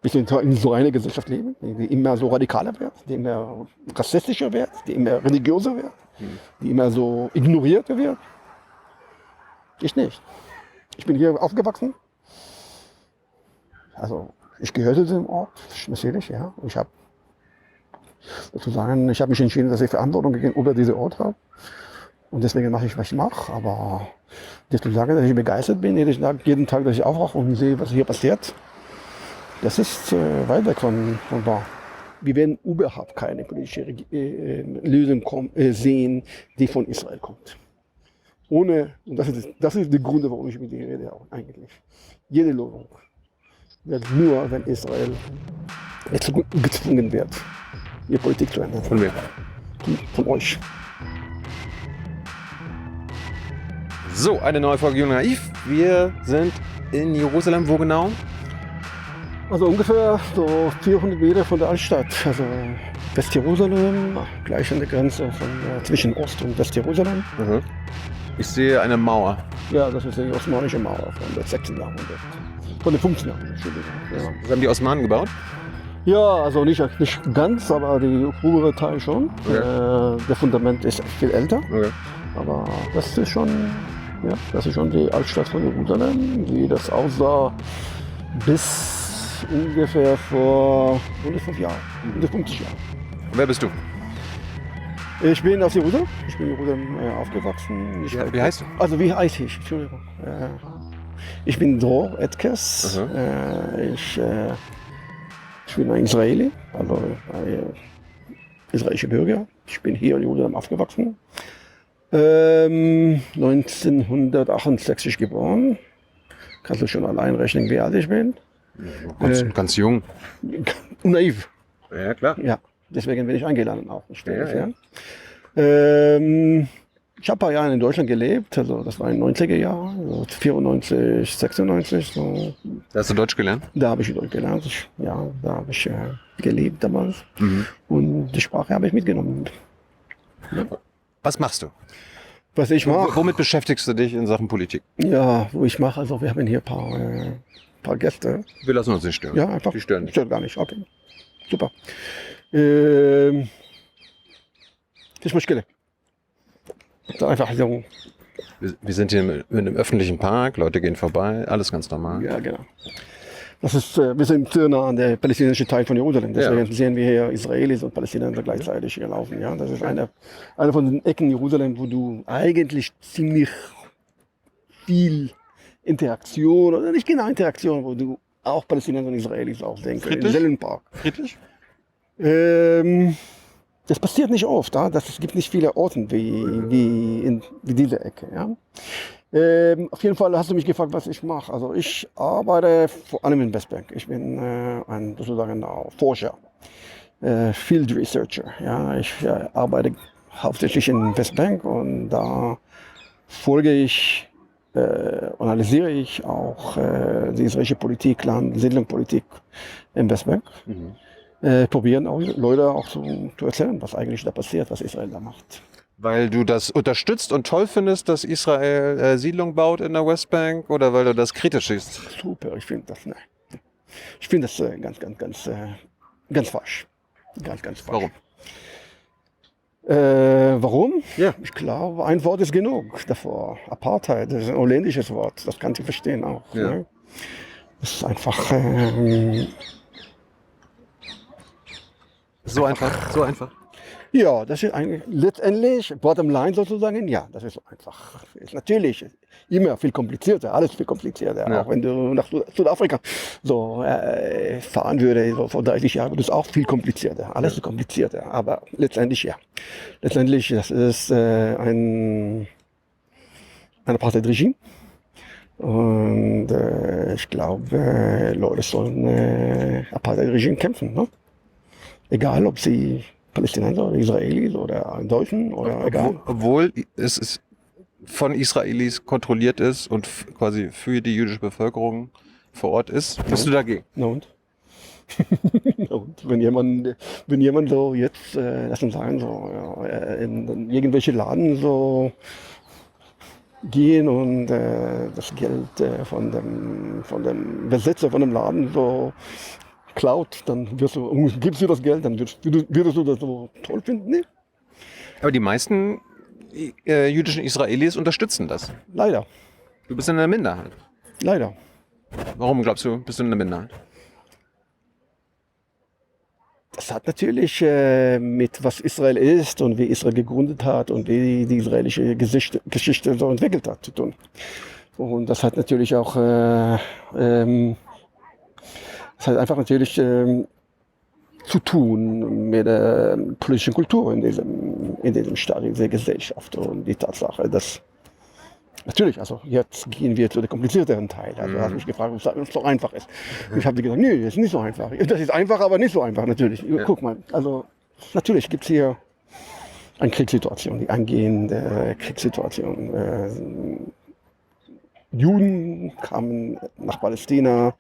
Wir sind in so einer Gesellschaft leben, die immer so radikaler wird, die immer rassistischer wird, die immer religiöser wird, die immer so ignoriert wird. Ich nicht. Ich bin hier aufgewachsen. Also ich gehöre zu diesem Ort, natürlich, ja. Ich habe sozusagen, ich habe mich entschieden, dass ich Verantwortung gegenüber diesem Ort habe. Und deswegen mache ich, was ich mache. Aber das zu sagen, dass ich begeistert bin, jeden Tag, dass ich aufwache und sehe, was hier passiert, das ist weit weg von wahr. Wir werden überhaupt keine politische Lösung sehen, die von Israel kommt. Ohne, und das ist der Grund, warum ich mit dir rede auch eigentlich. Jede Lösung wird nur, wenn Israel gezwungen wird, ihre Politik zu ändern. Von mir. Von euch. So, eine neue Folge Jung Naiv. Wir sind in Jerusalem. Wo genau? Also ungefähr so 400 Meter von der Altstadt. Also Westjerusalem, gleich an der Grenze zwischen Ost- und Westjerusalem. Mhm. Ich sehe eine Mauer. Ja, das ist die osmanische Mauer von der 16. Jahrhundert. Von dem 15. Jahrhundert, Entschuldigung. Ja. Das haben die Osmanen gebaut? Ja, also nicht ganz, aber die obere Teil schon. Okay. Der Fundament ist viel älter, Okay. aber das ist schon die Altstadt von Jerusalem, wie das aussah bis ungefähr vor 105 Jahren, 150 Jahren. Wer bist du? Ich bin aus Jerusalem. Ich bin in Jerusalem aufgewachsen. Wie heißt du? Also wie heiße ich? Entschuldigung. Ich bin Dror Etkes. Ich bin ein Israeli, also ein israelischer Bürger. Ich bin hier in Jerusalem aufgewachsen. 1968 geboren. Kannst du schon allein rechnen, wie alt ich bin? Ganz jung. Naiv. Ja, klar. Ja, deswegen bin ich eingeladen auch. Ich Ja. Ich habe ein paar Jahre in Deutschland gelebt, also das war in den 90er Jahren, so 94, 96. So. Da hast du Deutsch gelernt? Da habe ich Deutsch gelernt. Da habe ich gelebt damals. Und die Sprache habe ich mitgenommen. Ja. Was machst du? Was ich mache? Womit beschäftigst du dich in Sachen Politik? Ja, wo ich mache, also wir haben hier ein paar Gäste. Wir lassen uns nicht stören. Ja, einfach. Die stören nicht. Stört gar nicht, okay. Super. Ich möchte einfach so. Wir sind hier in einem öffentlichen Park, Leute gehen vorbei, alles ganz normal. Ja, genau. Wir sind sehr nah an der palästinensischen Teil von Jerusalem. Deswegen sehen wir hier Israelis und Palästinenser gleichzeitig hier laufen. Ja, das ist eine von den Ecken Jerusalem, wo du eigentlich ziemlich viel Interaktion, oder nicht genau Interaktion, wo du auch Palästinenser und Israelis auch sehen kannst. Im selben Park. Friedlich? Das passiert nicht oft. Ja? Es gibt nicht viele Orte wie diese Ecke. Ja? Auf jeden Fall hast du mich gefragt, was ich mache. Also ich arbeite vor allem in Westbank. Ich bin sozusagen Forscher, Field Researcher. Ja? Ich arbeite hauptsächlich in Westbank und da folge ich, analysiere ich auch die israelische Politik, Siedlungspolitik in Westbank. Probieren auch Leute auch zu erzählen, was eigentlich da passiert, was Israel da macht. Weil du das unterstützt und toll findest, dass Israel Siedlung baut in der Westbank, oder weil du das kritisch siehst? Super, ich finde das, ganz falsch. Ganz falsch. Warum? Warum? Ja. Ich glaube, ein Wort ist genug davor. Apartheid, das ist ein holländisches Wort, das kannst du verstehen auch. Ja. Ne? Das ist einfach... So einfach. Ja, das ist eigentlich letztendlich, bottom line sozusagen, ja, das ist so einfach. Ist natürlich immer viel komplizierter, alles viel komplizierter. Ja. Auch wenn du nach Südafrika so fahren würdest, so vor 30 Jahren, das ist auch viel komplizierter. Alles ist komplizierter, aber letztendlich ja. Letztendlich, das ist ein Apartheid-Regime. Und ich glaube, Leute sollen Apartheid-Regime kämpfen. Ne? Egal, ob sie Palästinenser oder Israelis oder Deutschen oder egal. Obwohl es von Israelis kontrolliert ist und quasi für die jüdische Bevölkerung vor Ort ist, bist du dagegen? Na und? Und wenn jemand so jetzt, lass uns sagen, so in irgendwelche Laden so gehen und das Geld von dem Besitzer von dem Laden so klaut, dann gibst du das Geld, dann würdest du das so toll finden? Nee, Aber die meisten jüdischen Israelis unterstützen das. leider. Du bist in der Minderheit. Leider. Warum glaubst du, bist du in der Minderheit? Das hat natürlich mit was Israel ist und wie Israel gegründet hat und wie die israelische Geschichte so entwickelt hat zu tun. Und das hat natürlich auch zu tun mit der politischen Kultur in diesem Staat, in dieser Gesellschaft. Und die Tatsache, dass natürlich, also jetzt gehen wir zu dem komplizierteren Teil. Also du hast mich gefragt, ob es so einfach ist. Ich habe dir gesagt, nee, das ist nicht so einfach. Das ist einfach, aber nicht so einfach, natürlich. Ja. Guck mal, also natürlich gibt es hier eine Kriegssituation, die angehende Kriegssituation. Juden kamen nach Palästina,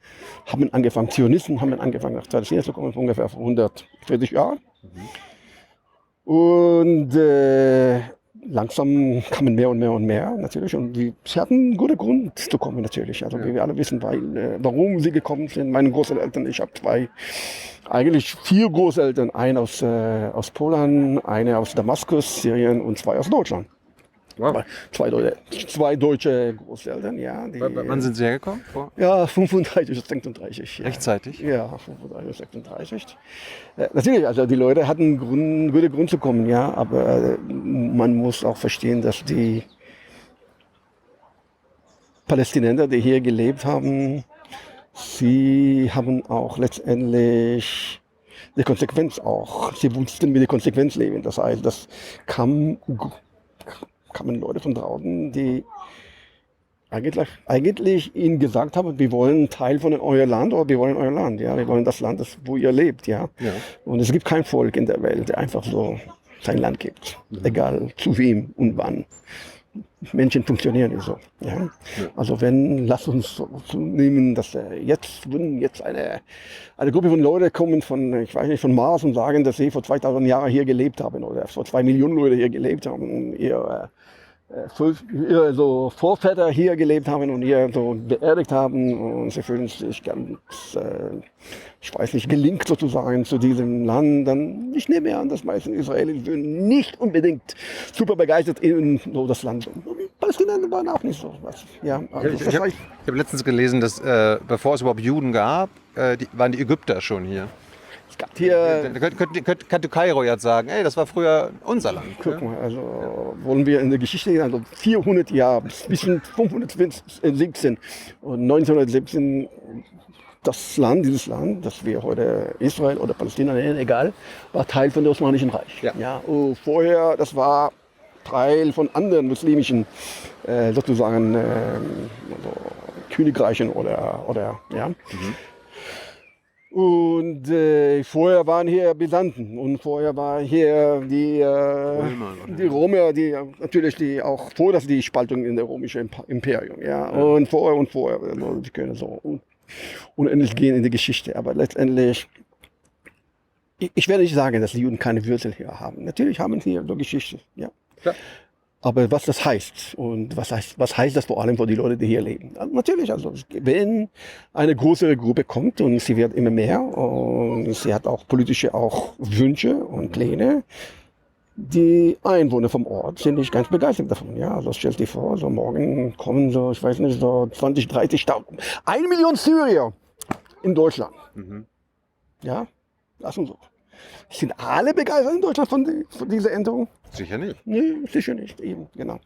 Zionisten haben angefangen nach Palästina zu kommen, ungefähr vor 140 Jahren. Und langsam kamen mehr und mehr und mehr natürlich. Und sie hatten einen guten Grund zu kommen natürlich. Also wie wir alle wissen, warum sie gekommen sind. Meine Großeltern, ich habe eigentlich 4 Großeltern. Eine aus Polen, eine aus Damaskus, Syrien und 2 aus Deutschland. Wow. Zwei deutsche Großeltern, ja. Wann sind Sie hergekommen? Ja, 35, 36. Ja. Rechtzeitig? Ja, 35, 36. Natürlich, also die Leute hatten einen guten Grund zu kommen, ja, aber man muss auch verstehen, dass die Palästinenser, die hier gelebt haben, sie haben auch letztendlich die Konsequenz auch. Sie mussten mit der Konsequenz leben. Das heißt, das kamen Leute von draußen, die eigentlich ihnen gesagt haben, wir wollen Teil von euer Land oder wir wollen euer Land. Ja? Wir wollen das Land, wo ihr lebt. Ja? Ja. Und es gibt kein Volk in der Welt, der einfach so sein Land gibt. Egal zu wem und wann. Menschen funktionieren nicht so. Ja? Ja. Also lass uns so nehmen, dass jetzt eine Gruppe von Leuten kommen von Mars und sagen, dass sie vor 2000 Jahren hier gelebt haben oder vor 2 Millionen Leute hier gelebt haben und ihre so Vorväter hier gelebt haben und hier so beerdigt haben und sie fühlen sich ganz, ich weiß nicht, gelingt sozusagen zu diesem Land, dann ich nehme an, dass meisten Israelis sind nicht unbedingt super begeistert in so das Land. Palästinenser waren auch nicht so was. Ja, also ich habe letztens gelesen, dass bevor es überhaupt Juden gab, waren die Ägypter schon hier. Es gab hier. Könnte Kairo jetzt sagen, ey, das war früher unser Land. Guck mal, also wollen wir in der Geschichte gehen, also 400 Jahre bis 517 und 1917 dieses Land, das wir heute Israel oder Palästina nennen, egal, war Teil von dem Osmanischen Reich. Ja. Ja, vorher, das war Teil von anderen muslimischen sozusagen Königreichen oder ja. Mhm. Und vorher waren hier Byzanten und vorher war hier die Römer, die auch vor das die Spaltung in der römischen Imperium, ja. Und vorher, also die können so unendlich gehen in die Geschichte, aber letztendlich, ich werde nicht sagen, dass die Juden keine Wurzeln hier haben. Natürlich haben sie hier so Geschichte, ja. Ja. Aber was das heißt und was heißt das vor allem für die Leute, die hier leben? Also natürlich, also wenn eine größere Gruppe kommt und sie wird immer mehr und sie hat auch politische Wünsche und Pläne, die Einwohner vom Ort sind nicht ganz begeistert davon. Ja, also stell dir vor, so morgen kommen so, ich weiß nicht, so 20, 30.000, 1 Million Syrier in Deutschland. Mhm. Ja, lass uns so. Sind alle begeistert in Deutschland von dieser Änderung? Sicher nicht. Nee, sicher nicht, eben, genau.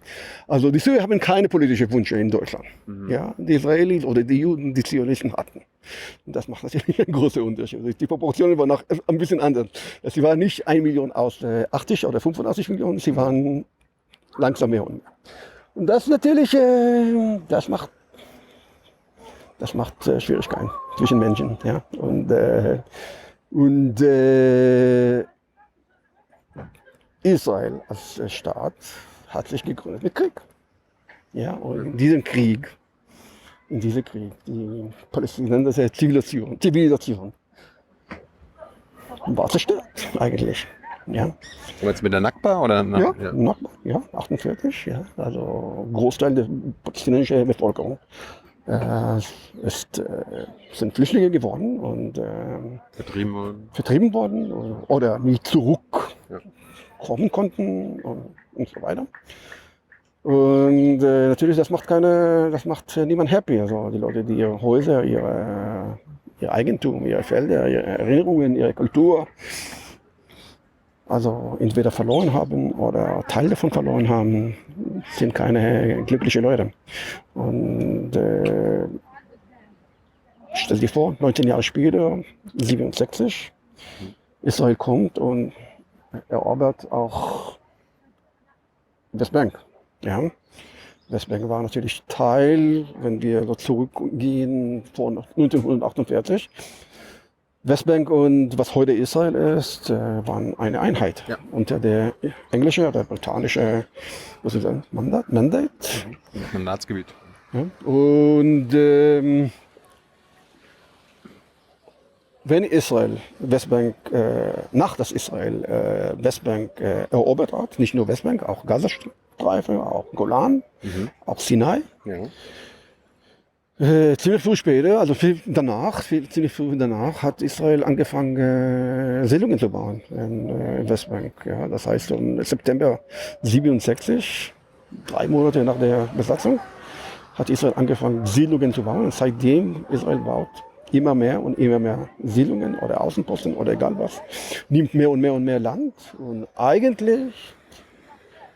Also die Syrer haben keine politischen Wünsche in Deutschland. Mhm. Ja, die Israelis oder die Juden, die Zionisten hatten. Und das macht natürlich einen großen Unterschied. Die Proportionen waren noch ein bisschen anders. Sie waren nicht 1 Million aus 80 oder 85 Millionen, sie waren langsam mehr und mehr. Und das natürlich, das macht Schwierigkeiten zwischen Menschen. Ja? Und Israel als Staat hat sich gegründet mit Krieg. Ja, und in diesem Krieg, die palästinensische Zivilisation war zerstört eigentlich. Ja. Aber jetzt mit der Nakba oder? Ja, Nakba, ja, 48, ja. Also Großteil der palästinensischen Bevölkerung Sind Flüchtlinge geworden und vertrieben worden. worden oder nie zurückkommen Ja. konnten und so weiter. Und natürlich, das macht niemand happy. Also die Leute, die ihre Häuser, ihr Eigentum, ihre Felder, ihre Erinnerungen, ihre Kultur, also entweder verloren haben oder Teil davon verloren haben, sind keine glücklichen Leute. Und stell dir vor, 19 Jahre später, 67, Israel kommt und erobert auch Westbank. Ja. Westbank war natürlich Teil, wenn wir so zurückgehen, von 1948. Westbank und was heute Israel ist, waren eine Einheit unter der englische oder britannische Mandate. Mandatsgebiet. Ja. Und wenn Israel Westbank, dass Israel Westbank erobert hat, nicht nur Westbank, auch Gazastreifen, auch Golan, auch Sinai. Ja. Ziemlich früh später, also ziemlich früh danach, hat Israel angefangen, Siedlungen zu bauen in Westbank. Ja, das heißt, im September 67, 3 Monate nach der Besatzung, hat Israel angefangen, Siedlungen zu bauen. Und seitdem Israel baut immer mehr und immer mehr Siedlungen oder Außenposten oder egal was, nimmt mehr und mehr und mehr Land und eigentlich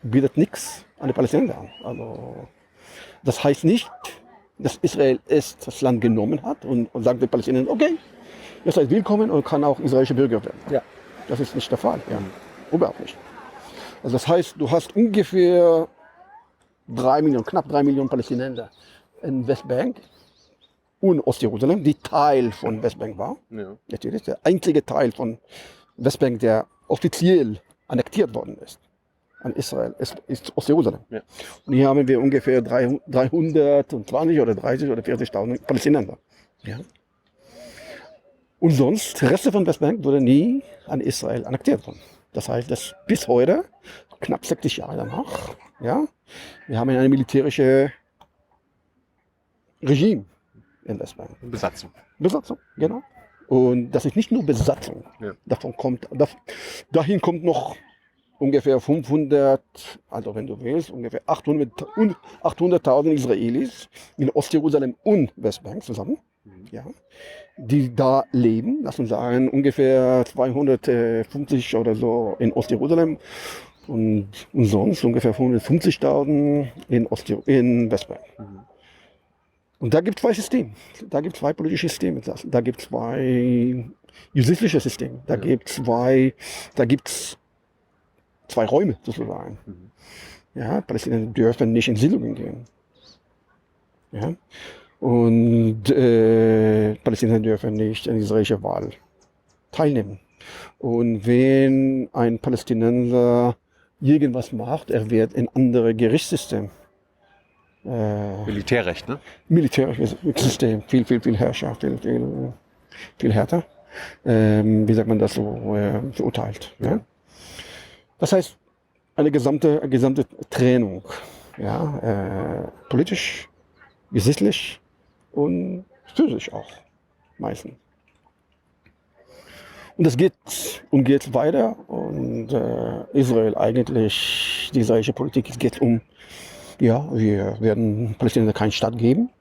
bietet nichts an die Palästinenser an. Also, das heißt nicht, dass Israel das Land genommen hat und sagt den Palästinensern, okay, ihr seid willkommen und kann auch israelische Bürger werden. Ja. Das ist nicht der Fall. Ja. Überhaupt nicht. Also das heißt, du hast ungefähr 3 Millionen, knapp 3 Millionen Palästinenser in Westbank und Ostjerusalem, die Teil von Westbank war. Ja. Natürlich der einzige Teil von Westbank, der offiziell annektiert worden ist an Israel, ist Ostjerusalem. Ja. Und hier haben wir ungefähr 320 oder 30 oder 40.000 Palästinenser. Ja. Und sonst, der Rest von Westbank wurde nie an Israel annektiert worden. Das heißt, dass bis heute, knapp 60 Jahre danach, ja, wir haben ein militärisches Regime in Westbank. Besatzung. Besatzung, genau. Und das ist nicht nur Besatzung. Ja. Dahin kommt noch ungefähr 500, also wenn du willst, ungefähr 800.000 Israelis in Ostjerusalem und Westbank zusammen, ja, die da leben. Lass uns sagen, ungefähr 250 oder so in Ostjerusalem und sonst ungefähr 150.000 in Westbank. Und da gibt es 2 Systeme. Da gibt es 2 politische Systeme. Da gibt es 2 juristische Systeme. Da gibt es 2 Räume sozusagen. Ja, Palästinenser dürfen nicht in Siedlungen gehen. Ja? Und Palästinenser dürfen nicht an israelischer Wahl teilnehmen. Und wenn ein Palästinenser irgendwas macht, er wird in andere Gerichtssystem. Militärrecht, ne? Militärisches System, viel herrscher, viel härter. Wie sagt man das so, verurteilt. Ja? Das heißt, eine gesamte Trennung, ja, politisch, gesetzlich und physisch auch meistens. Und das geht weiter und Israel eigentlich, die israelische Politik, es geht um, ja, wir werden Palästinenser keinen Staat geben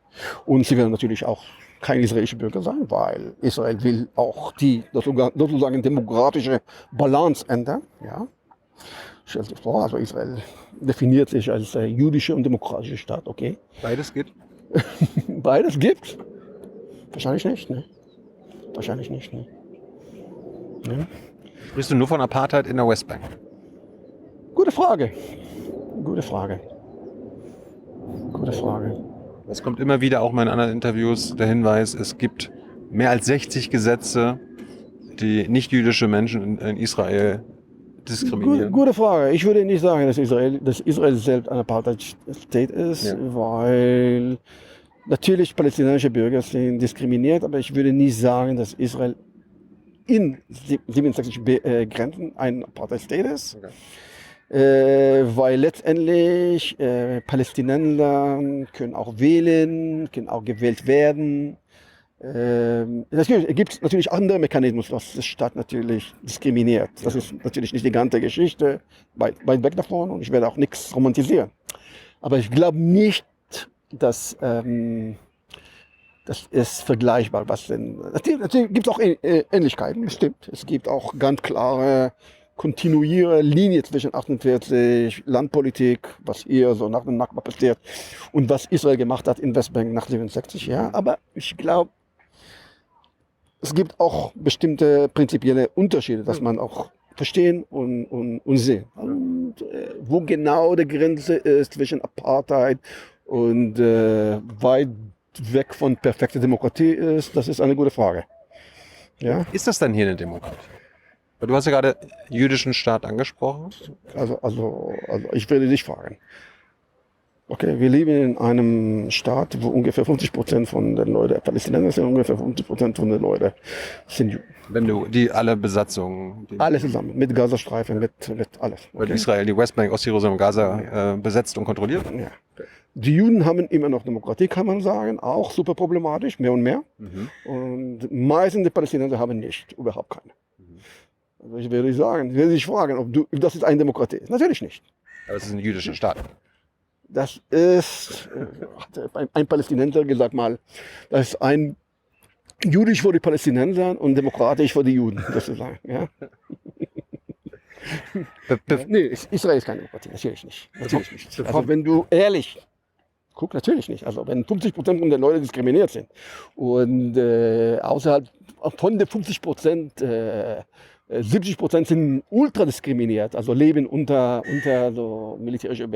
und sie werden natürlich auch kein israelischer Bürger sein, weil Israel will auch die sozusagen demokratische Balance ändern. Ja. Stell dir vor, also Israel definiert sich als jüdische und demokratische Staat, okay. Beides geht? Beides gibt? Wahrscheinlich nicht, ne? Wahrscheinlich nicht, ne? Ja. Sprichst du nur von Apartheid in der Westbank? Gute Frage. Gute Frage. Es kommt immer wieder auch mal in anderen Interviews der Hinweis, es gibt mehr als 60 Gesetze, die nicht-jüdische Menschen in Israel diskriminieren. Gute Frage. Ich würde nicht sagen, dass Israel selbst ein Apartheid-State ist, weil natürlich palästinensische Bürger sind diskriminiert, aber ich würde nicht sagen, dass Israel in 67 Grenzen ein Apartheid-State ist. Okay. weil letztendlich Palästinenser können auch wählen, können auch gewählt werden. Es gibt natürlich andere Mechanismen, dass der Staat natürlich diskriminiert. Das ist natürlich nicht die ganze Geschichte, weit weg davon, und ich werde auch nichts romantisieren. Aber ich glaube nicht, dass das ist vergleichbar. Natürlich gibt es auch Ähnlichkeiten, bestimmt. Es gibt auch ganz klare, kontinuierliche Linie zwischen 48, Landpolitik, was hier so nach dem Nakba passiert, und was Israel gemacht hat in Westbank nach 67. Ja. Aber ich glaube, es gibt auch bestimmte prinzipielle Unterschiede, dass man auch verstehen und sehen. Und wo genau die Grenze ist zwischen Apartheid und weit weg von perfekter Demokratie ist, das ist eine gute Frage. Ja? Ist das dann hier eine Demokratie? Du hast ja gerade jüdischen Staat angesprochen. Also ich würde dich fragen. Okay, wir leben in einem Staat, wo ungefähr 50% von den Leuten Palästinenser sind, ungefähr 50% von den Leuten sind Juden. Wenn du alle Besatzungen... Alles zusammen, mit Gazastreifen, mit alles. Okay? Weil Israel die Westbank, Ostjerusalem, Gaza besetzt und kontrolliert. Ja. Die Juden haben immer noch Demokratie, kann man sagen, auch super problematisch, mehr und mehr. Und meistens die Palästinenser haben nicht, überhaupt keine. Also ich würde dich fragen, ob das ist eine Demokratie ist. Natürlich nicht. Aber es ist ein jüdischer Staat. Das ist, hat ein Palästinenser gesagt mal, das ist ein jüdisch für die Palästinenser und demokratisch für die Juden, sozusagen. Ja? Nee, Israel ist keine Demokratie, natürlich nicht. Natürlich nicht. Also wenn du ehrlich guck, natürlich nicht. Also wenn 50% der Leute diskriminiert sind und außerhalb von den 50% 70% sind ultra diskriminiert, also leben unter so militärischem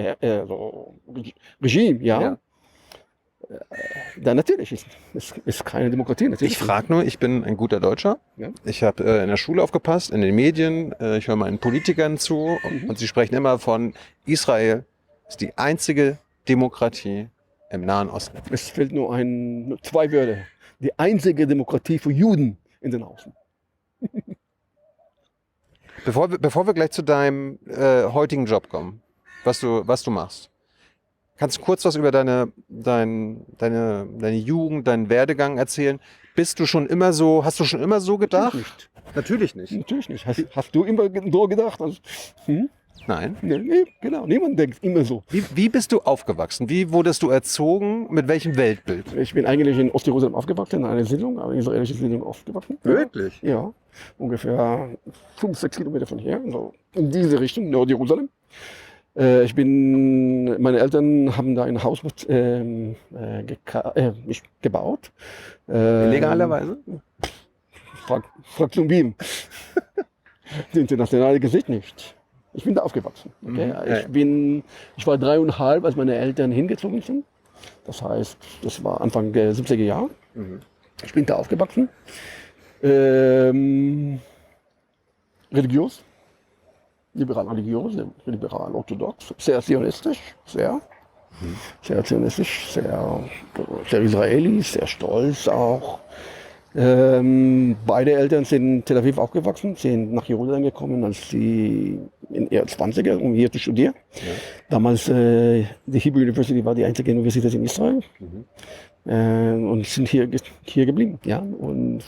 Regime, ja. Dann natürlich ist keine Demokratie. Natürlich ich frage nur, ich bin ein guter Deutscher. Ja. Ich habe in der Schule aufgepasst, in den Medien, ich höre meinen Politikern zu und sie sprechen immer von Israel ist die einzige Demokratie im Nahen Osten. Es fehlt nur zwei Wörter. Die einzige Demokratie für Juden in den Außen. Bevor wir gleich zu deinem heutigen Job kommen, was du machst, kannst du kurz was über deine Jugend, deinen Werdegang erzählen? Hast du schon immer so gedacht? Natürlich nicht. Natürlich nicht. Hast du immer so gedacht? Also, Nein. Nee, genau. Niemand denkt immer so. Wie bist du aufgewachsen? Wie wurdest du erzogen? Mit welchem Weltbild? Ich bin eigentlich in Ostjerusalem aufgewachsen, in einer Siedlung, eine israelische Siedlung aufgewachsen. Wirklich? Ja. Ungefähr 5-6 Kilometer von hier, so in diese Richtung, Nordjerusalem. Meine Eltern haben da ein Haus gebaut. Legalerweise? Fraktion Wien. Das internationale Gesicht nicht. Ich bin da aufgewachsen. Okay? Ich war 3,5, als meine Eltern hingezogen sind. Das heißt, das war Anfang der 70er Jahre. Ich bin da aufgewachsen. Religiös. Liberal-religiös, liberal-orthodox. Sehr zionistisch. Sehr zionistisch. Sehr israelisch, sehr stolz auch. Beide Eltern sind in Tel Aviv aufgewachsen, sind nach Jerusalem gekommen, als sie in ihren 20er, um hier zu studieren. Ja. Damals die Hebrew University war die einzige Universität in Israel. Und sind hier geblieben. Ja? Und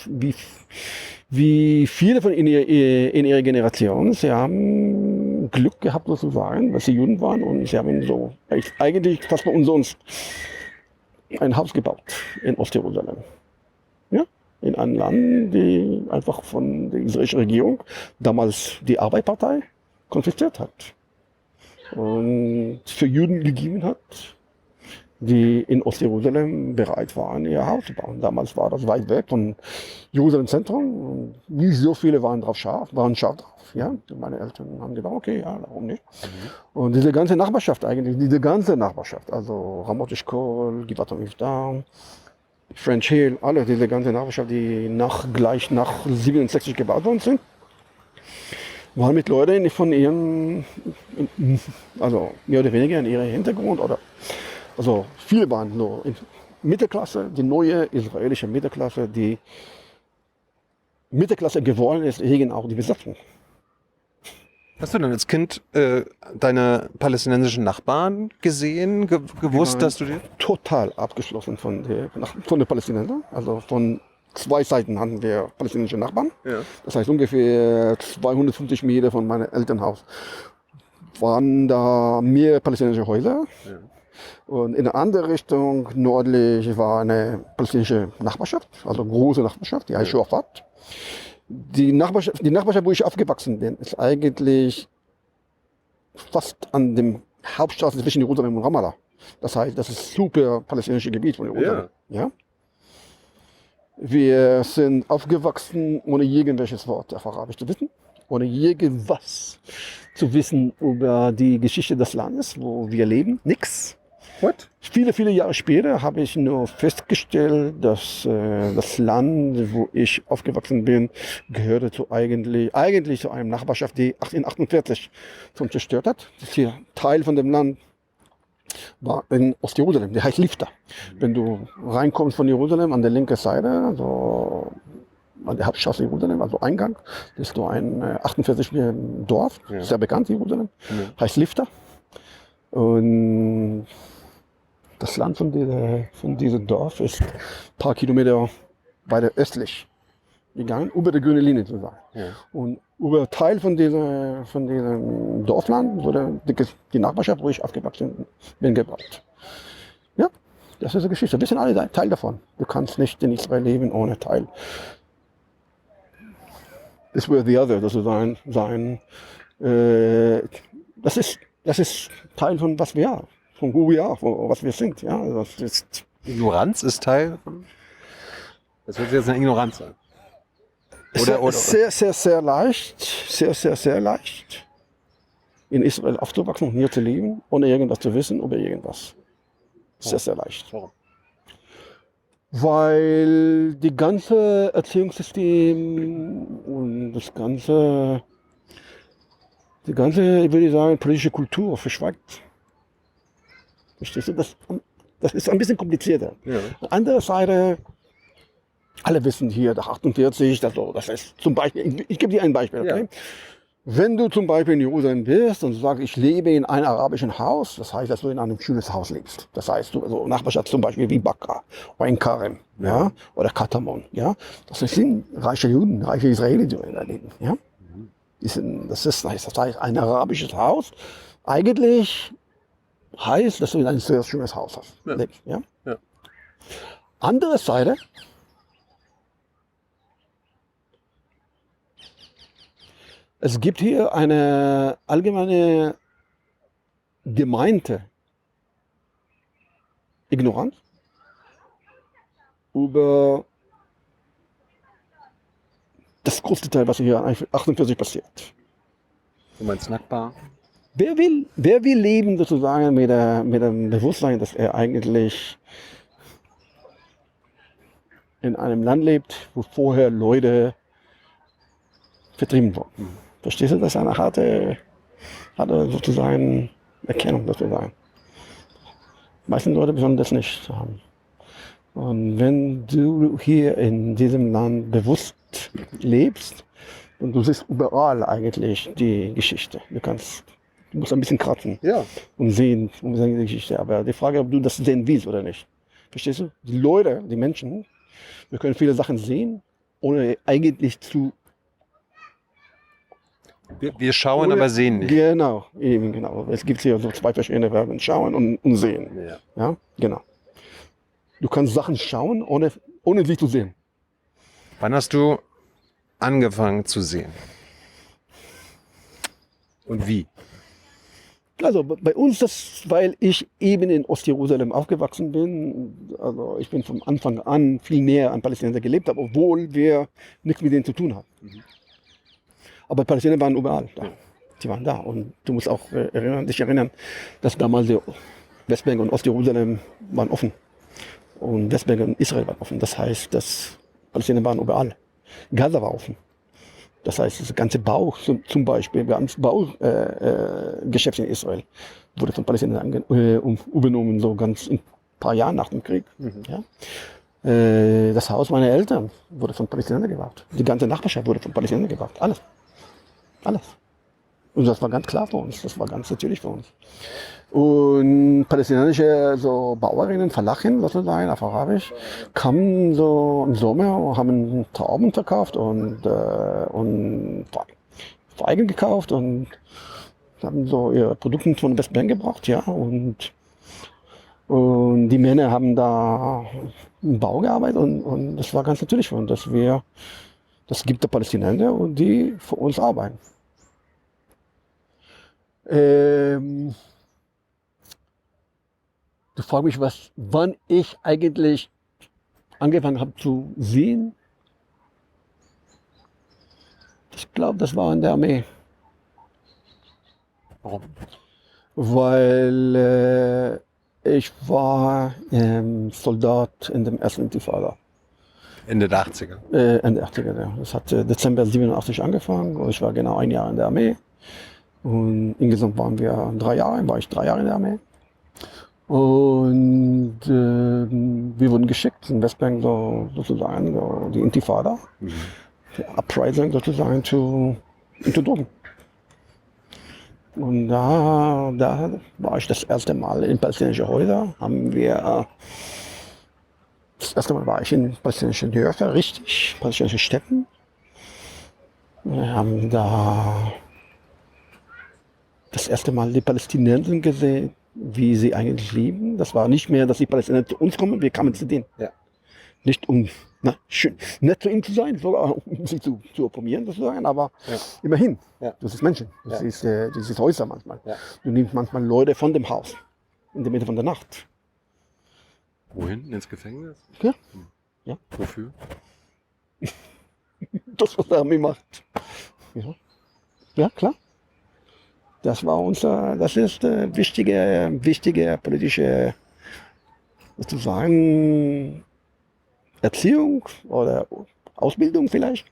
wie viele von in ihrer Generation, sie haben Glück gehabt sozusagen, weil sie Juden waren, und sie haben so eigentlich fast bei uns ein Haus gebaut in Ostjerusalem. Ja? In einem Land, die einfach von der israelischen Regierung, damals die Arbeiterpartei, konfisziert hat. Und für Juden gegeben hat, die in Ostjerusalem bereit waren, ihr Haus zu bauen. Damals war das weit weg von Jerusalem Zentrum. Und nicht so viele waren scharf drauf. Ja? Meine Eltern haben gedacht, okay, ja, warum nicht? Und diese ganze Nachbarschaft, also Ramot Eshkol, Givat HaMivtah, French Hill, alle diese ganze Nachbarschaft, die gleich nach 67 gebaut worden sind, waren mit Leuten von ihrem, also mehr oder weniger in ihrem Hintergrund, also viele waren so in Mittelklasse, die neue israelische Mittelklasse, die Mittelklasse geworden ist gegen auch die Besatzung. Hast du denn als Kind deine palästinensischen Nachbarn gesehen, gewusst, dass du die... Total abgeschlossen von den Palästinensern. Also von zwei Seiten hatten wir palästinensische Nachbarn. Ja. Das heißt ungefähr 250 Meter von meinem Elternhaus waren da mehr palästinensische Häuser. Ja. Und in eine andere Richtung, nördlich, war eine palästinensische Nachbarschaft, also eine große Nachbarschaft, die heißt Schofat. Die Nachbarschaft, wo ich aufgewachsen bin, ist eigentlich fast an dem Hauptstraße zwischen Jerusalem und Ramallah. Das heißt, das ist super palästinensisches Gebiet von Jerusalem. Ja. Wir sind aufgewachsen, ohne irgendwelches Wort auf Arabisch zu wissen, ohne irgendwas zu wissen über die Geschichte des Landes, wo wir leben. Nix. What? Viele, viele Jahre später habe ich nur festgestellt, dass das Land, wo ich aufgewachsen bin, gehörte eigentlich zu einer Nachbarschaft, die 1848 schon zerstört hat. Das hier Teil von dem Land war in Ostjerusalem, der heißt Lifta. Wenn du reinkommst von Jerusalem an der linken Seite, also an der Hauptstraße Jerusalem, also Eingang, das ist so ein 48 Dorf, sehr bekannt Jerusalem, heißt Lifta. Und das Land von diesem Dorf ist ein paar Kilometer weiter östlich gegangen, über die grüne Linie zu sein. Ja. Und über Teil von diesem Dorfland wurde die Nachbarschaft, wo ich aufgewachsen bin, gebaut. Ja, das ist eine Geschichte. Wir sind alle Teil davon. Du kannst nicht in Israel leben ohne Teil. This were the other, das ist Teil von was wir haben. Von who we are, was wir sind. Ja, das ist Ignoranz ist Teil von... Das wird jetzt eine Ignoranz sein. Oder? Sehr leicht, in Israel aufzuwachsen und hier zu leben, ohne irgendwas zu wissen über irgendwas. Sehr leicht. Warum? Weil die ganze Erziehungssystem und die ganze, ich würde sagen, politische Kultur verschweigt. Verstehst du? Das ist ein bisschen komplizierter. Ja. Andere Seite, alle wissen hier, nach 48, das ist zum Beispiel, ich gebe dir ein Beispiel, okay? Ja. Wenn du zum Beispiel in Jerusalem bist und sagst, ich lebe in einem arabischen Haus, das heißt, dass du in einem schönes Haus lebst. Das heißt, du also Nachbarschaft zum Beispiel wie Bakka oder in Karem, ja, oder Katamon, ja. Das sind reiche Juden, reiche Israelis, die da leben, ja. Das heißt, ein arabisches Haus. Eigentlich heißt, dass du in ein sehr schönes Haus hast. Ja. Lebst, ja? Ja. Andere Seite, es gibt hier eine allgemeine gemeinte Ignoranz über das größte Teil, was hier an 48 passiert. Du meinst Nakba? Wer will leben sozusagen mit dem Bewusstsein, dass er eigentlich in einem Land lebt, wo vorher Leute vertrieben wurden? Verstehst du, das ist eine harte sozusagen Erkennung sozusagen. Die meisten Leute sollen das nicht haben. Und wenn du hier in diesem Land bewusst lebst, und du siehst überall eigentlich die Geschichte. Du musst ein bisschen kratzen und sehen die Geschichte. Aber die Frage, ob du das sehen willst oder nicht. Verstehst du? Die Leute, die Menschen, wir können viele Sachen sehen, ohne eigentlich zu... Wir schauen, aber sehen nicht. Genau, eben genau. Es gibt hier so zwei verschiedene Verben, schauen und sehen. Ja, genau. Du kannst Sachen schauen, ohne sie zu sehen. Wann hast du angefangen zu sehen? Und wie? Also bei uns, weil ich eben in Ostjerusalem aufgewachsen bin, also ich bin von Anfang an viel näher an Palästinenser gelebt habe, obwohl wir nichts mit denen zu tun haben. Aber Palästinenser waren überall da. Die waren da. Und du musst auch dich erinnern, dass damals die Westbank und Ostjerusalem waren offen. Und Westbank und Israel waren offen. Das heißt, dass Palästinenser waren überall. Gaza war offen. Das heißt, das ganze Bau zum Beispiel, wir haben das Baugeschäft in Israel, wurde von Palästinensern übernommen, so ganz in ein paar Jahren nach dem Krieg. Ja. Das Haus meiner Eltern wurde von Palästinensern gebaut. Die ganze Nachbarschaft wurde von Palästinensern gebaut. Alles. Und das war ganz klar für uns, das war ganz natürlich für uns. Und palästinensische so Bauerinnen, Falachen sozusagen, auf Arabisch, kamen so im Sommer und haben Trauben verkauft und Feigen gekauft und haben so ihre Produkte von der Westbank gebracht, ja. Und die Männer haben da im Bau gearbeitet und das war ganz natürlich für uns, das gibt der Palästinenser und die für uns arbeiten. Du fragst mich, wann ich eigentlich angefangen habe zu sehen. Ich glaube, das war in der Armee. Warum? Weil ich war Soldat in dem ersten Intifada. Ende der 80er. Ende der 80er, ja. Das hat Dezember 87 angefangen und ich war genau ein Jahr in der Armee. Und insgesamt war ich 3 Jahre in der Armee. Und wir wurden geschickt in Westbank sozusagen die Intifada, die Uprising sozusagen zu unterdrücken. Und da war ich das erste Mal in palästinensischen Häusern. Das erste Mal war ich in palästinensischen Dörfern, richtig, palästinensischen Städten. Wir haben da das erste Mal die Palästinenser gesehen, wie sie eigentlich leben. Das war nicht mehr, dass die Palästinenser zu uns kommen, wir kamen zu denen. Ja. Nicht um schön nett zu ihnen zu sein, sogar um sie zu opprimieren sozusagen, aber immerhin, das ist Menschen, das ist Häuser manchmal. Ja. Du nimmst manchmal Leute von dem Haus in der Mitte von der Nacht. Wohin? Ins Gefängnis? Ja. Ja. Wofür? Das, was der Armee macht. Ja. Ja, klar. Das ist wichtige politische, sozusagen, Erziehung oder Ausbildung vielleicht,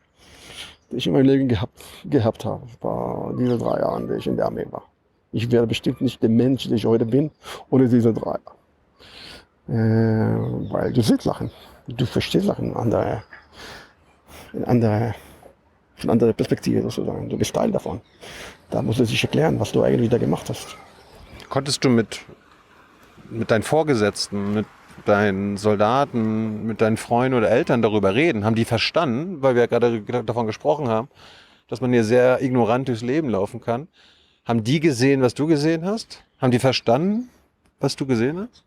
die ich in meinem Leben gehabt habe. Das war diese 3 Jahre, die ich in der Armee war. Ich wäre bestimmt nicht der Mensch, der ich heute bin, ohne diese 3 Jahre. Weil du siehst Sachen, du verstehst Sachen von anderer Perspektive sozusagen. Du bist Teil davon. Da musst du sich erklären, was du eigentlich da gemacht hast. Konntest du mit deinen Vorgesetzten, mit deinen Soldaten, mit deinen Freunden oder Eltern darüber reden? Haben die verstanden, weil wir ja gerade davon gesprochen haben, dass man hier sehr ignorant durchs Leben laufen kann? Haben die gesehen, was du gesehen hast? Haben die verstanden, was du gesehen hast?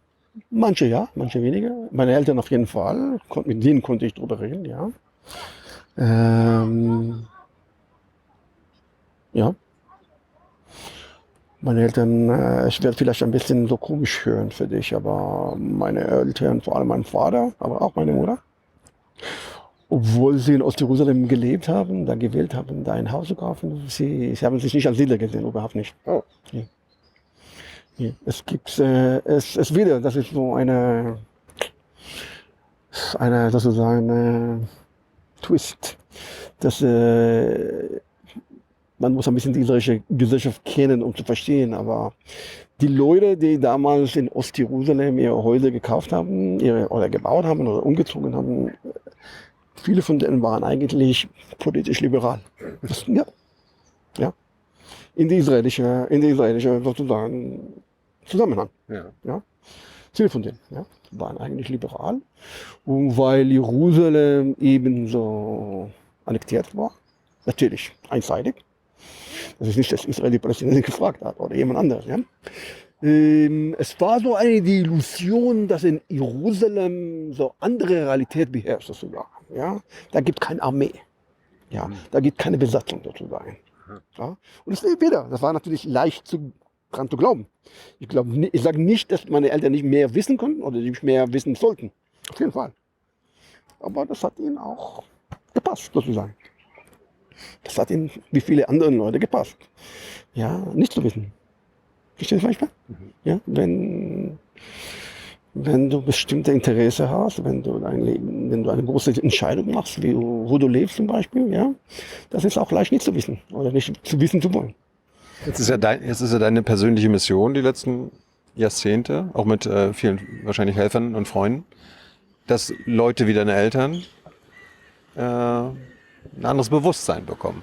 Manche ja, manche weniger. Meine Eltern auf jeden Fall. Mit denen konnte ich drüber reden, ja. Ja. Meine Eltern, ich werde vielleicht ein bisschen so komisch hören für dich, aber meine Eltern, vor allem mein Vater, aber auch meine Mutter, obwohl sie in Ostjerusalem gelebt haben, da gewählt haben, da ein Haus zu kaufen, sie haben sich nicht als Siedler gesehen, überhaupt nicht. Oh. Ja. Ja. Es gibt es wieder, das ist so eine sozusagen Twist, dass man muss ein bisschen die israelische Gesellschaft kennen, um zu verstehen, aber die Leute, die damals in Ostjerusalem ihre Häuser gekauft haben, oder gebaut haben oder umgezogen haben, viele von denen waren eigentlich politisch liberal. Ja. In die israelische sozusagen Zusammenhang. Ja. Viele von denen waren eigentlich liberal. Und weil Jerusalem eben so annektiert war, natürlich einseitig, das ist nicht, dass Israel die Palästinenser gefragt hat oder jemand anderes. Ja? Es war so eine die Illusion, dass in Jerusalem so andere Realität beherrscht sozusagen. Ja? Da gibt es keine Armee. Ja? Da gibt es keine Besatzung sozusagen. Ja? Und das war natürlich leicht dran zu glauben. Ich sage nicht, dass meine Eltern nicht mehr wissen konnten oder nicht mehr wissen sollten. Auf jeden Fall. Aber das hat ihnen auch gepasst sozusagen. Das hat ihnen, wie viele andere Leute, gepasst. Ja, nicht zu wissen. Verstehst du, was ich meine? Ja, wenn du bestimmte Interesse hast, wenn du eine große Entscheidung machst, wo du lebst zum Beispiel, ja, das ist auch leicht nicht zu wissen oder nicht zu wissen zu wollen. Jetzt ist ja deine persönliche Mission die letzten Jahrzehnte, auch mit vielen wahrscheinlich Helfern und Freunden, dass Leute wie deine Eltern ein anderes Bewusstsein bekommen.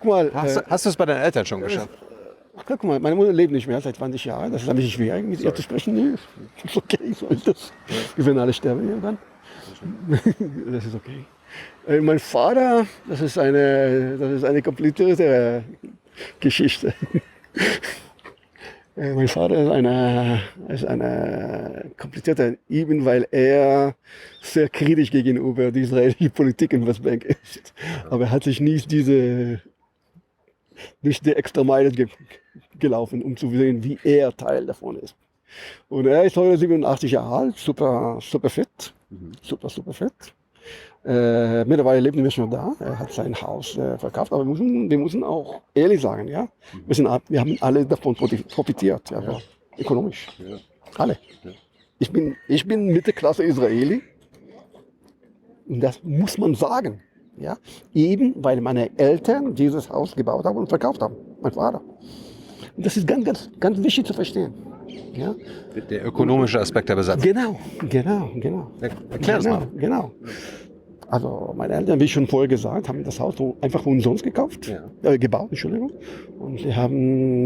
Guck mal, Hast du es bei deinen Eltern schon geschafft? guck mal, meine Mutter lebt nicht mehr seit 20 Jahren. Das ist ein bisschen schwierig, mit ihr zu sprechen. Nee, ist okay, so ist das. Wir werden alle sterben irgendwann. Das ist okay. Mein Vater, das ist eine komplizierte Geschichte. Mein Vater ist eine komplizierte, eben weil er sehr kritisch gegenüber der israelischen Politik in Westbank ist. Aber er hat sich nie durch die Extrameile gelaufen, um zu sehen, wie er Teil davon ist. Und er ist heute 87 Jahre alt, super fit, super fit. Mittlerweile lebt er nicht mehr da. Er hat sein Haus verkauft, aber wir müssen auch ehrlich sagen, ja, wir haben alle davon profitiert, ja, ja. Ökonomisch. Ja. Alle. Ja. Ich bin Mittelklasse Israeli und das muss man sagen, ja, eben weil meine Eltern dieses Haus gebaut haben und verkauft haben, mein Vater. Und das ist ganz wichtig zu verstehen. Ja? Der ökonomische Aspekt der Besatzung. Genau. Erklär es mal. Genau. Also meine Eltern, wie schon vorher gesagt, haben das Haus einfach umsonst gekauft, gebaut, Entschuldigung. Und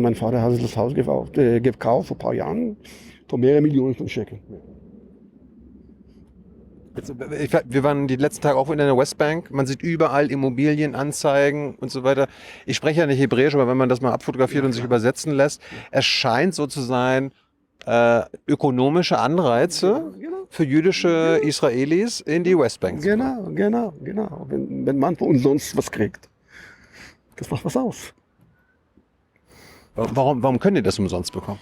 mein Vater hat das Haus gekauft vor ein paar Jahren für mehrere Millionen von Shekel. Wir waren die letzten Tage auch in der Westbank. Man sieht überall Immobilienanzeigen und so weiter. Ich spreche ja nicht Hebräisch, aber wenn man das mal abfotografiert und sich übersetzen lässt, es scheint so zu sein, ökonomische Anreize für jüdische Israelis in die Westbank zu kommen. Genau. Wenn man von uns sonst was kriegt, das macht was aus. Warum können die das umsonst bekommen?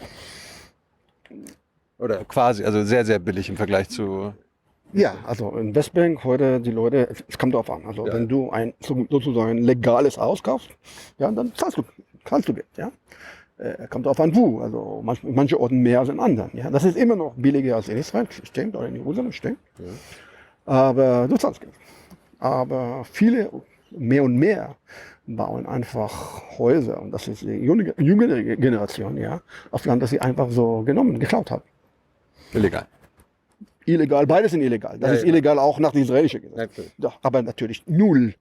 Oder quasi, also sehr, sehr billig im Vergleich zu... Ja, also in Westbank heute die Leute, es kommt darauf an. Also wenn du ein sozusagen legales Haus kaufst, ja, dann zahlst du Geld, ja. Kommt darauf an, wo. Also manche Orten mehr als in anderen. Ja. Das ist immer noch billiger als in Israel, stimmt, oder in Jerusalem, stimmt. Ja. Aber du zahlst Geld. Aber viele, mehr und mehr, bauen einfach Häuser. Und das ist die jüngere Generation, ja, auf Land, das sie einfach so geklaut haben. Illegal, beides sind illegal. Das ist illegal auch nach dem israelischen Gesetz. Ja, aber natürlich null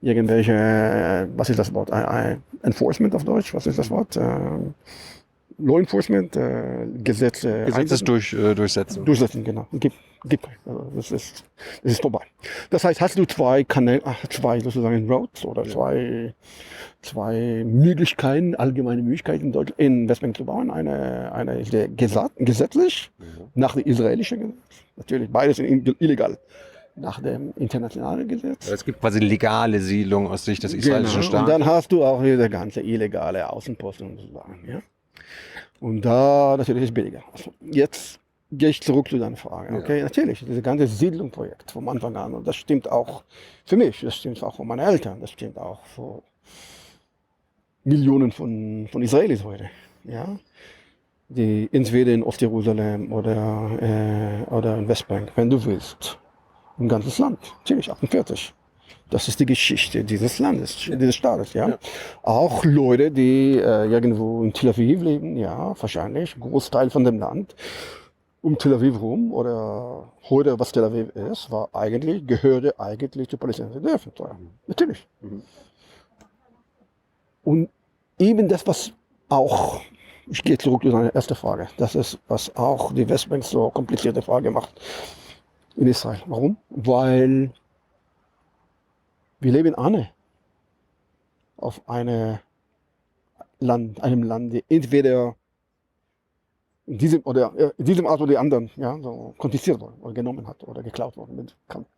irgendwelche, was ist das Wort? Enforcement auf Deutsch, was ist das Wort? Law Enforcement, Gesetze durchsetzen. Durchsetzen, genau. Gibt also das ist vorbei. Das heißt, hast du zwei sozusagen Roads oder zwei Möglichkeiten, allgemeine Möglichkeiten in Westbank zu bauen. Eine ist gesetzlich, nach dem israelischen Gesetz. Natürlich, beides sind illegal. Nach dem internationalen Gesetz. Es gibt quasi legale Siedlung aus Sicht des israelischen Staates. Und dann hast du auch diese ganze illegale Außenposten sozusagen. Ja? Und da natürlich ist es billiger. Also jetzt gehe ich zurück zu deiner Frage. Okay, natürlich, dieses ganze Siedlungsprojekt vom Anfang an. Und das stimmt auch für mich, das stimmt auch für meine Eltern, das stimmt auch für Millionen von Israelis heute. Ja? Die entweder in Ostjerusalem oder in Westbank, wenn du willst. Ein ganzes Land, natürlich 48. Das ist die Geschichte dieses Landes, dieses Staates. Ja. Auch Leute, die irgendwo in Tel Aviv leben, ja, wahrscheinlich, Großteil von dem Land um Tel Aviv rum oder heute, was Tel Aviv ist, gehörte eigentlich zur palästinensischen Dörfer. Natürlich. Und eben das, was auch, ich gehe zurück zu deiner ersten Frage, das ist, was auch die Westbank so komplizierte Frage macht. In Israel. Warum? Weil wir leben alle auf einem Land, die entweder in diesem Art oder die anderen, ja, so konfisziert worden oder genommen hat oder geklaut worden.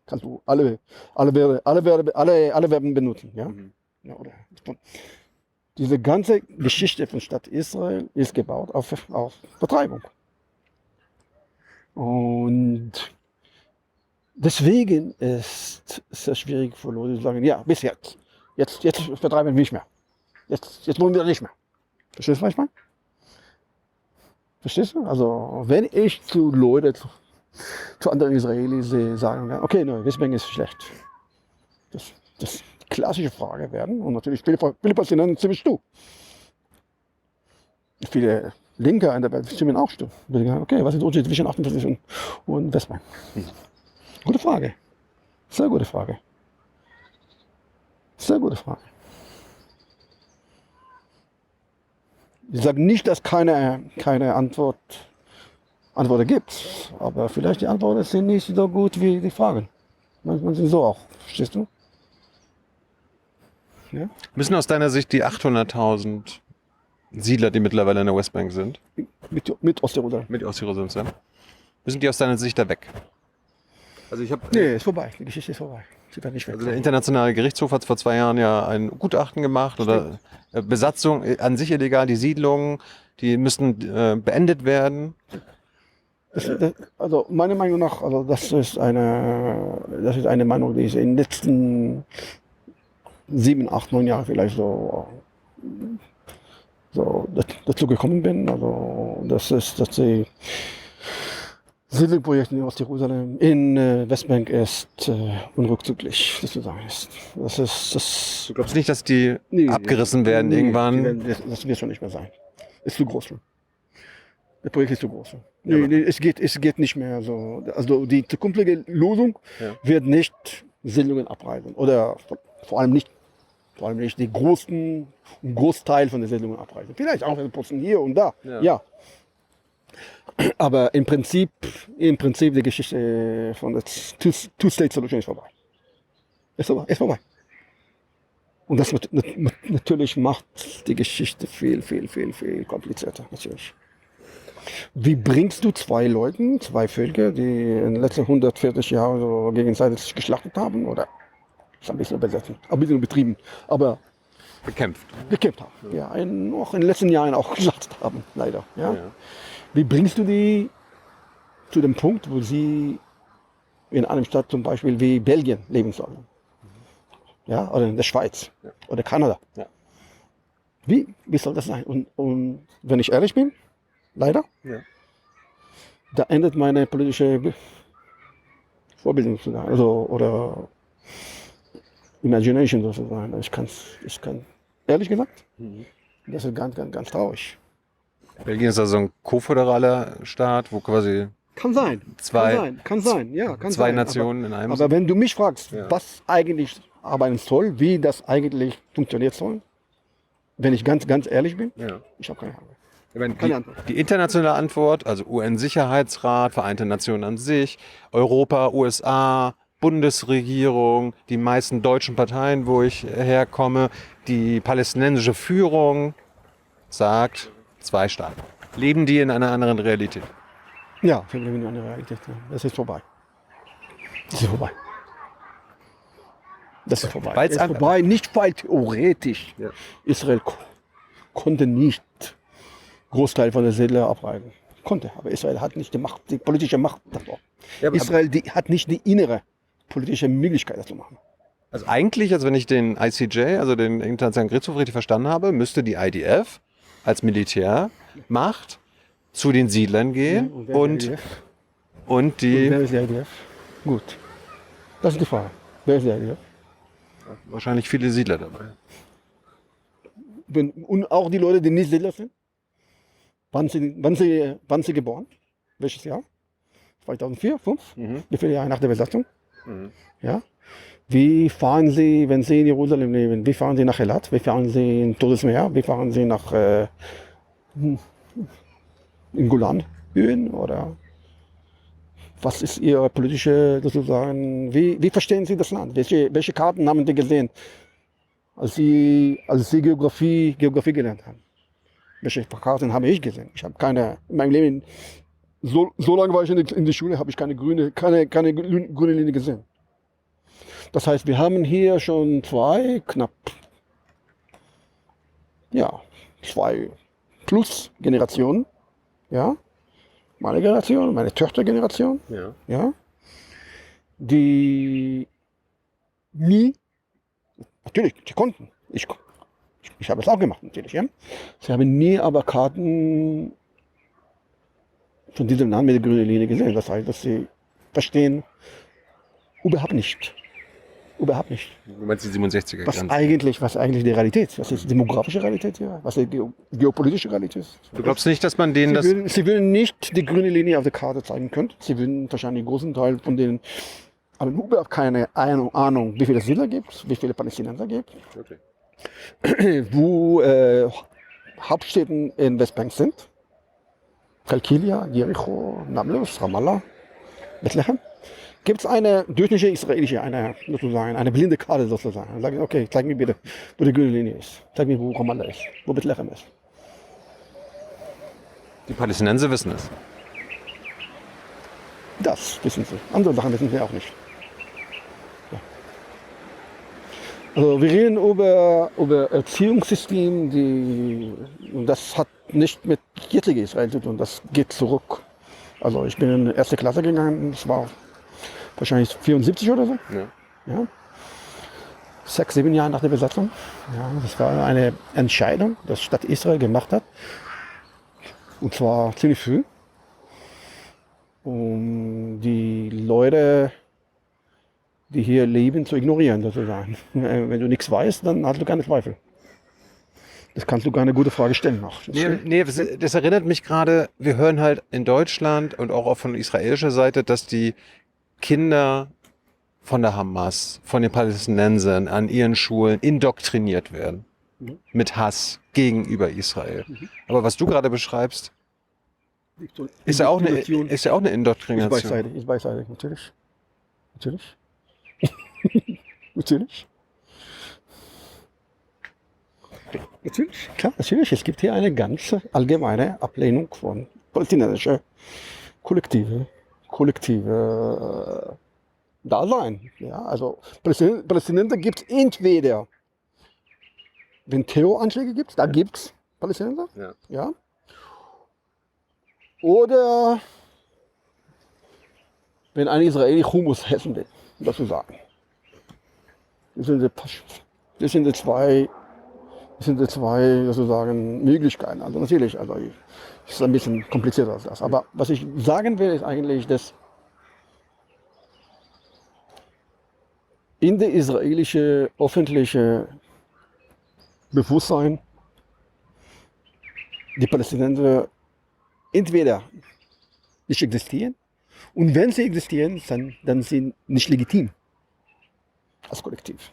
Kannst du alle Verben benutzen, ja? Ja, oder diese ganze Geschichte von Stadt Israel ist gebaut auf Vertreibung. Und deswegen ist es sehr schwierig für Leute zu sagen, ja, bis jetzt. Jetzt vertreiben wir nicht mehr. Jetzt wollen wir nicht mehr. Verstehst du, was ich meine? Verstehst du? Also, wenn ich zu Leuten, zu anderen Israelis sagen kann, okay, nein, Westbank ist schlecht. Das die klassische Frage werden. Und natürlich viele Palästinenser ziemlich zu. Viele Linke in der Welt stimmen auch zu. Okay, was ist der Unterschied zwischen 48 und Westbank? Gute Frage. Sehr gute Frage. Sehr gute Frage. Ich sage nicht, dass keine Antworten gibt, aber vielleicht die Antworten sind nicht so gut wie die Fragen. Manchmal sind so auch, verstehst du? Ja? Müssen aus deiner Sicht die 800.000 Siedler, die mittlerweile in der Westbank sind, Mit Ostjerusalem. mit Ostjerusalem sind, müssen die aus deiner Sicht da weg? Also ich habe Nee, ist vorbei. Die Geschichte ist vorbei. Sie werden nicht weg. Also der Internationale Gerichtshof hat vor 2 Jahren ja ein Gutachten gemacht oder Besatzung an sich illegal, die Siedlungen, die müssen beendet werden. Also meiner Meinung nach, also das ist eine Meinung, die ich in den letzten 7, 8, 9 Jahren vielleicht so dazu gekommen bin. Also das ist, dass die Siedlungsprojekt in Ostjerusalem in Westbank ist unrückzüglich sozusagen ist. Du glaubst nicht, dass die abgerissen werden irgendwann? Das wird schon nicht mehr sein. Ist zu groß. Das Projekt ist zu groß. Nee, es geht nicht mehr so. Also die zukünftige Lösung wird nicht Siedlungen abreißen. Oder vor allem nicht die Großteil von den Siedlungen abreißen. Vielleicht auch ein bisschen hier und da. Ja. Aber im Prinzip die Geschichte von der Two-State-Solution ist vorbei. Ist vorbei. Und das natürlich macht die Geschichte viel, viel, viel, viel komplizierter. Natürlich. Wie bringst du zwei Völker, die in den letzten 140 Jahren so gegenseitig geschlachtet haben, oder ist ein bisschen übertrieben, aber Gekämpft haben. Ja, auch in den letzten Jahren auch geschlachtet haben, leider. Ja. Wie bringst du die zu dem Punkt, wo sie in einem Stadt zum Beispiel wie Belgien leben sollen? Ja, oder in der Schweiz oder Kanada. Ja. Wie soll das sein? Und wenn ich ehrlich bin, leider, da endet meine politische Vorbildung sozusagen, oder Imagination sozusagen. Ich kann ehrlich gesagt, das ist ganz, ganz, ganz traurig. Belgien ist also ein ko-föderaler Staat, wo quasi kann sein, zwei Nationen in einem. Aber wenn du mich fragst, was eigentlich arbeiten soll, wie das eigentlich funktioniert soll, wenn ich ganz, ganz ehrlich bin, ich habe keine Ahnung. Die internationale Antwort, also UN-Sicherheitsrat, Vereinte Nationen an sich, Europa, USA, Bundesregierung, die meisten deutschen Parteien, wo ich herkomme, die palästinensische Führung sagt 2 Staaten. Leben die in einer anderen Realität? Ja, wir leben in einer Realität. Das ist vorbei. Das ist vorbei. Das ist vorbei. Nicht weil theoretisch Israel konnte nicht Großteil von der Siedler abreißen. Konnte, aber Israel hat nicht die politische Macht davor. Ja, Israel hat nicht die innere politische Möglichkeit, das zu machen. Also eigentlich, wenn ich den ICJ, also den Internationalen Gerichtshof richtig verstanden habe, müsste die IDF als Militärmacht zu den Siedlern gehen und die... Wer ist die IDF? Gut, das ist die Frage. Wer ist die IDF? Wahrscheinlich viele Siedler dabei. Und auch die Leute, die nicht Siedler sind? Wann sie geboren? Welches Jahr? 2004, 2005? Wie viele Jahre nach der Besatzung? Ja? Wie fahren Sie, wenn Sie in Jerusalem leben? Wie fahren Sie nach Elat? Wie fahren Sie in Todesmeer? Wie fahren Sie nach in Golanhöhen? Oder was ist Ihre politische, sozusagen, wie verstehen Sie das Land? Welche Karten haben Sie gesehen, als Sie Geografie gelernt haben? Welche Karten habe ich gesehen? Ich habe keine, in meinem Leben, so lange war ich in der Schule, habe ich keine grüne Linie gesehen. Das heißt, wir haben hier schon 2 plus Generationen. Ja? Meine Generation, meine Töchtergeneration. Ja? Die nie, natürlich, sie konnten. Ich habe es auch gemacht, natürlich. Ja? Sie haben nie aber Karten von diesem Land mit der grünen Linie gesehen. Das heißt, dass sie verstehen, überhaupt nicht. Überhaupt nicht. Du meinst die 67er Grenzen? Was eigentlich die Realität ist. Was ist die demografische Realität? Ja? Was ist die geopolitische Realität? Du glaubst nicht, dass man denen Sie würden nicht die grüne Linie auf der Karte zeigen können. Sie würden wahrscheinlich einen großen Teil von denen, aber überhaupt keine Ahnung, wie viele Siedler gibt, wie viele Palästinenser gibt. Okay. Wo Hauptstädten in Westbank sind. Kalkilia, Jericho, Nablus, Ramallah, Bethlehem. Gibt es eine durchschnittliche israelische, eine blinde Karte sozusagen. Dann sage ich, okay, zeig mir bitte, wo die grüne Linie ist. Zeig mir, wo Ramallah ist, wo Bethlehem ist. Die Palästinenser wissen es. Das wissen sie. Andere Sachen wissen sie auch nicht. Ja. Also wir reden über Erziehungssystem, und das hat nicht mit jetzigen Israel zu tun, das geht zurück. Also ich bin in die erste Klasse gegangen, das war wahrscheinlich 74 oder so. Ja. Ja. 6, 7 Jahre nach der Besatzung. Ja, das war eine Entscheidung, die die Stadt Israel gemacht hat. Und zwar ziemlich früh. Um die Leute, die hier leben, zu ignorieren, sozusagen. Wenn du nichts weißt, dann hast du keine Zweifel. Das kannst du gar eine gute Frage stellen noch. Nee, das erinnert mich gerade, wir hören halt in Deutschland und auch von israelischer Seite, dass die Kinder von der Hamas, von den Palästinensern an ihren Schulen indoktriniert werden. Mit Hass gegenüber Israel. Aber was du gerade beschreibst, ist ja auch eine Indoktrination. Ist beidseitig, natürlich. Natürlich. Natürlich. Natürlich, klar, natürlich. Es gibt hier eine ganze allgemeine Ablehnung von palästinensischer kollektive Dasein. Ja, also Palästinenser gibt es entweder, wenn Terroranschläge gibt, da gibt es Palästinenser. Ja. Ja. Oder wenn ein Israeli Hummus essen will, dazu sagen. Das sind die zwei sozusagen Möglichkeiten. Also natürlich, also es ist ein bisschen komplizierter als das. Aber was ich sagen will, ist eigentlich, dass in der israelischen öffentlichen Bewusstsein die Palästinenser entweder nicht existieren und wenn sie existieren, dann sind sie nicht legitim als Kollektiv.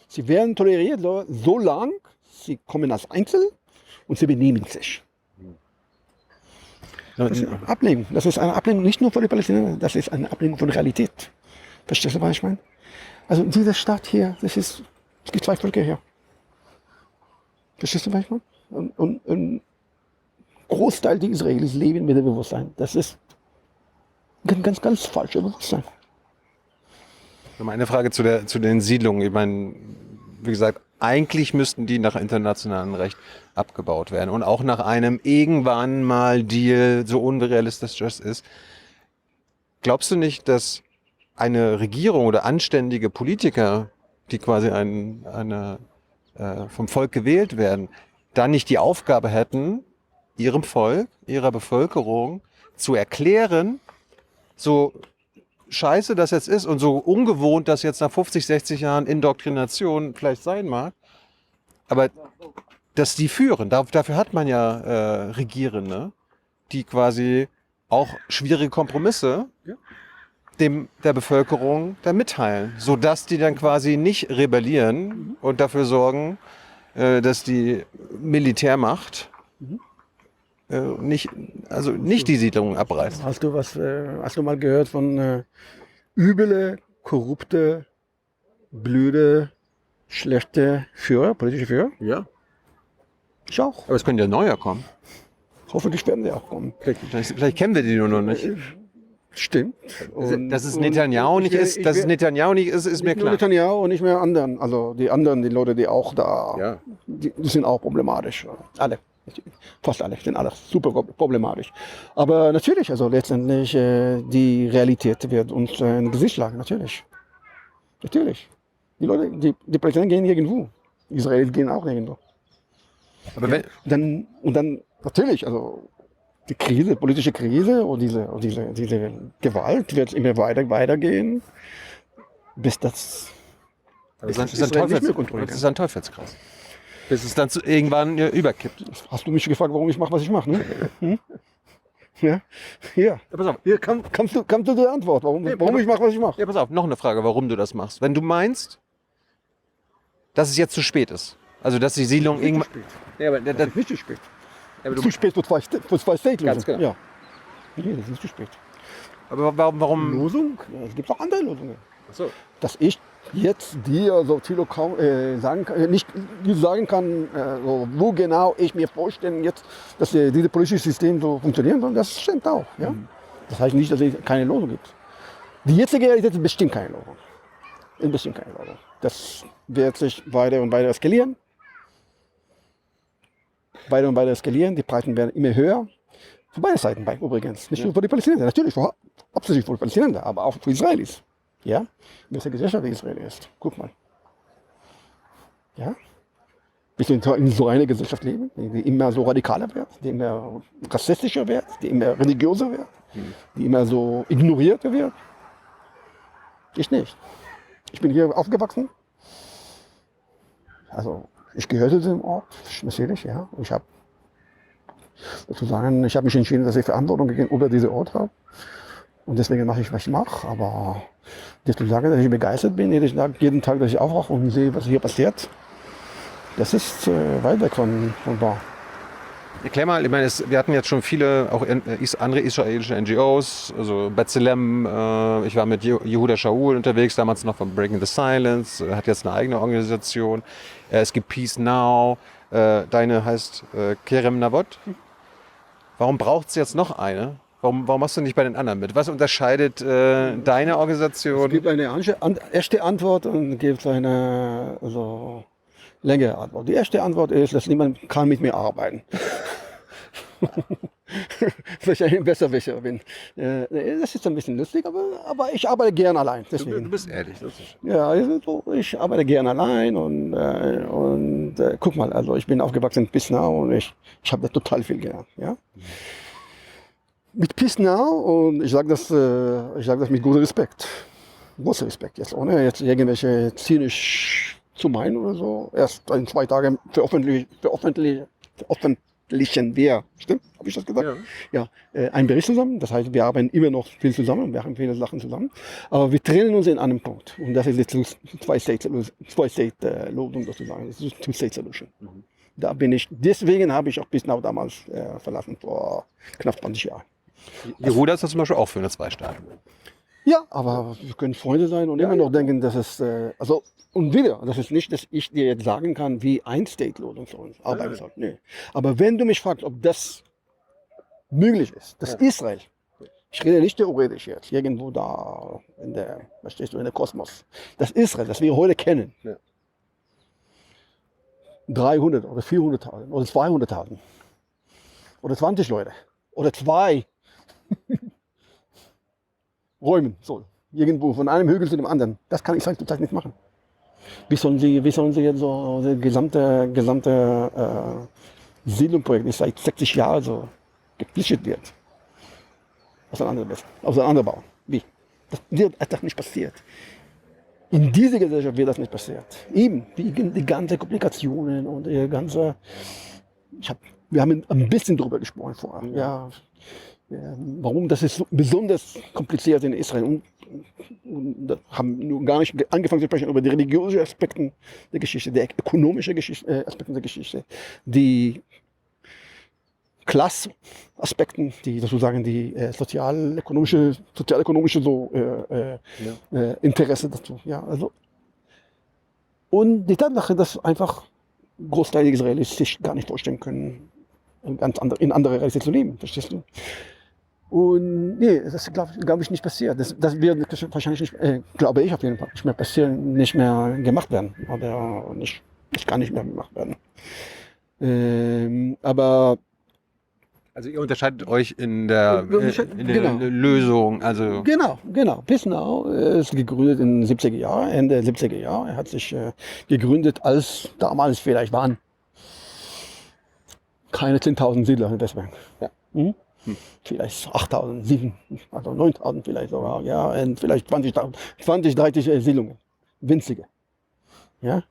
Sie werden toleriert so lang, sie kommen als Einzel und sie benehmen sich. Das ist eine Ablehnung. Das ist eine Ablehnung nicht nur von den Palästinensern, das ist eine Ablehnung von Realität. Verstehst du, was ich meine? Also in dieser Stadt hier, es gibt 2 Völker hier. Verstehst du, was ich meine? Und ein Großteil der Israelis leben mit dem Bewusstsein. Das ist ein ganz falsches Bewusstsein. Meine Frage zu den Siedlungen. Ich meine, wie gesagt, eigentlich müssten die nach internationalem Recht abgebaut werden. Und auch nach einem irgendwann mal Deal, so unrealistisch das ist. Glaubst du nicht, dass eine Regierung oder anständige Politiker, die quasi vom Volk gewählt werden, dann nicht die Aufgabe hätten, ihrem Volk, ihrer Bevölkerung zu erklären, so scheiße das jetzt ist und so ungewohnt das jetzt nach 50, 60 Jahren Indoktrination vielleicht sein mag, aber dass die führen, dafür hat man ja Regierende, die quasi auch schwierige Kompromisse der Bevölkerung dann mitteilen, sodass die dann quasi nicht rebellieren und dafür sorgen, dass die Militärmacht nicht die Siedlung abreißt. Hast du mal gehört von üble, korrupte, blöde, schlechte Führer, politische Führer? Ja. Ich auch. Aber es können ja neue kommen. Hoffentlich werden sie auch kommen. Vielleicht kennen wir die nur noch nicht. Stimmt. Dass es Netanyahu nicht ist, ist mir klar. Nicht nur Netanyahu und nicht mehr anderen. Also die Leute, die auch da, die sind auch problematisch. Alle. Fast alle sind alle super problematisch. Aber natürlich, also letztendlich, die Realität wird uns ins Gesicht schlagen, natürlich. Natürlich. Die Leute, die Palästinenser gehen nirgendwo. Die Israelis gehen auch nirgendwo. Aber wenn, dann natürlich, also die Krise, politische Krise und diese Gewalt wird immer weitergehen, bis das. Das ist ein Teufelskreis. Bis es dann irgendwann überkippt. Hast du mich gefragt, warum ich mache, was ich mache, ne? Ja. Hier. Ja, pass auf. Hier kannst du die Antwort, warum ich mache, was ich mache. Ja, pass auf, noch eine Frage, warum du das machst. Wenn du meinst, dass es jetzt zu spät ist, Also dass die Siedlung irgendwann... Ja, aber Das ist nicht zu spät. aber Zu spät für zwei State-Lösung. Ganz genau. Ja. Nee, das ist nicht zu spät. aber warum... Lösung? Ja, es gibt auch andere Lösungen. Achso. Dass ich jetzt dir so Thilo kaum sagen kann, nicht sagen kann, so, wo genau ich mir vorstelle jetzt, dass dieses politische System so funktionieren soll, das stimmt auch. Ja? Das heißt nicht, dass es keine Lösung gibt. Die jetzige Realität ist bestimmt keine Lösung. Ist bestimmt keine Lösung. Das wird sich weiter und weiter eskalieren. Weiter und weiter eskalieren. Die Preise werden immer höher. Für beide Seiten übrigens. Nicht nur für die Palästinenser. Natürlich, hauptsächlich für die Palästinenser, aber auch für Israelis. Ja? Welche Gesellschaft Israel ist. Guck mal. Ja? Wir in so einer Gesellschaft leben, die immer so radikaler wird, die immer rassistischer wird, die immer religiöser wird, die immer so ignoriert wird. Ich nicht. Ich bin hier aufgewachsen. Also ich gehöre zu diesem Ort, natürlich, ja. Ich habe sozusagen, ich habe mich entschieden, dass ich Verantwortung gegenüber diesem Ort habe. Und deswegen mache ich, was ich mache. Aber dir zu sagen, dass ich begeistert bin, jeden Tag, dass ich aufwache und sehe, was hier passiert, das ist weit weg von wahr. Erklär mal, ich meine, wir hatten jetzt schon viele, auch andere israelische NGOs, also B'Tselem, ich war mit Yehuda Shaul unterwegs, damals noch von Breaking the Silence, hat jetzt eine eigene Organisation. Es gibt Peace Now, deine heißt Kerem Navot. Warum braucht es jetzt noch eine? Warum machst du nicht bei den anderen mit? Was unterscheidet deine Organisation? Es gibt eine erste Antwort und es gibt eine längere Antwort. Die erste Antwort ist, dass niemand kann mit mir arbeiten. Weil ich ein Besserwisser bin. Das ist ein bisschen lustig, aber ich arbeite gern allein. Deswegen. Du bist ehrlich. Das ist Ja, ich arbeite gern allein und guck mal, also ich bin aufgewachsen in Pisnau und ich habe da total viel gelernt. Ja? Mit Pisnau, und ich sage das mit gutem Respekt. Großer Respekt jetzt, ohne jetzt irgendwelche zynisch zu meinen oder so. Erst in 2 Tagen veröffentlichen wir, stimmt? Habe ich das gesagt? Ja. Einen Bericht zusammen. Das heißt, wir arbeiten immer noch viel zusammen, wir machen viele Sachen zusammen. Aber wir trennen uns in einem Punkt. Und das ist jetzt Zwei-State-Lösung sozusagen. Das ist Two-State-Solution. Da bin ich, deswegen habe ich auch Pisnau damals verlassen, vor knapp 20 Jahren. Yehuda ist das zum Beispiel auch für eine Zwei-Staaten. Ja, aber wir können Freunde sein und immer noch denken, dass es, und wieder, das ist nicht, dass ich dir jetzt sagen kann, wie ein State-Lösung für uns arbeiten soll. Nee. Aber wenn du mich fragst, ob das möglich ist, dass Israel, ich rede nicht theoretisch jetzt, irgendwo da in der, was stehst du, in der Kosmos, das Israel, das wir heute kennen, 300 oder 400.000 oder 200.000 oder 20 Leute oder 2 räumen soll. Irgendwo von einem Hügel zu dem anderen. Das kann Israel zurzeit nicht machen. Wie sollen sie jetzt so das gesamte Siedlungsprojekt, das seit 60 Jahren so gepflichtet wird, auseinanderbauen? Wie? Das wird einfach nicht passiert. In dieser Gesellschaft wird das nicht passiert. Eben, die ganzen Komplikationen und die ganze... Wir haben ein bisschen darüber gesprochen vorher. Ja, warum das ist so besonders kompliziert in Israel. Und da haben nur gar nicht angefangen zu sprechen über die religiösen Aspekte der Geschichte, die ökonomischen Aspekte der Geschichte, die Klassaspekten, die sozusagen die sozial-ökonomische Interesse dazu. Ja, also. Und die Tatsache, dass einfach Großteil der Israelis sich gar nicht vorstellen können, in andere Realität zu leben, verstehst du? Und nee, das glaube ich nicht passiert. Das wird wahrscheinlich nicht, glaube ich auf jeden Fall, nicht mehr passieren, nicht mehr gemacht werden. Oder das kann nicht mehr gemacht werden. Aber also ihr unterscheidet euch in der Lösung. Also Genau. Pisnau ist gegründet in den 70er Jahren, Ende der 70er Jahre. Er hat sich gegründet, als damals vielleicht waren keine 10.000 Siedler in Westbank. Ja. Vielleicht 8.000, 7.000, also 9.000 vielleicht sogar. Ja, und vielleicht 20, 30 Siedlungen. Winzige. Ja.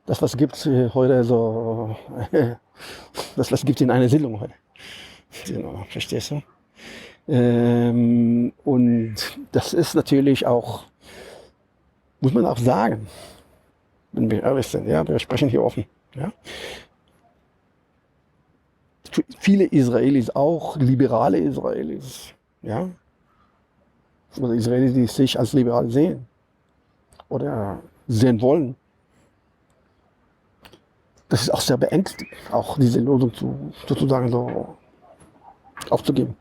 Das, was gibt heute so, das, was gibt in einer Siedlung heute. Genau, verstehst du? Und das ist natürlich auch, muss man auch sagen, wenn wir ehrlich sind, ja, wir sprechen hier offen. Ja? Für viele Israelis, auch liberale Israelis, ja? Oder Israelis, die sich als liberal sehen oder sehen wollen, das ist auch sehr beängstigend, auch diese Lösung sozusagen so aufzugeben.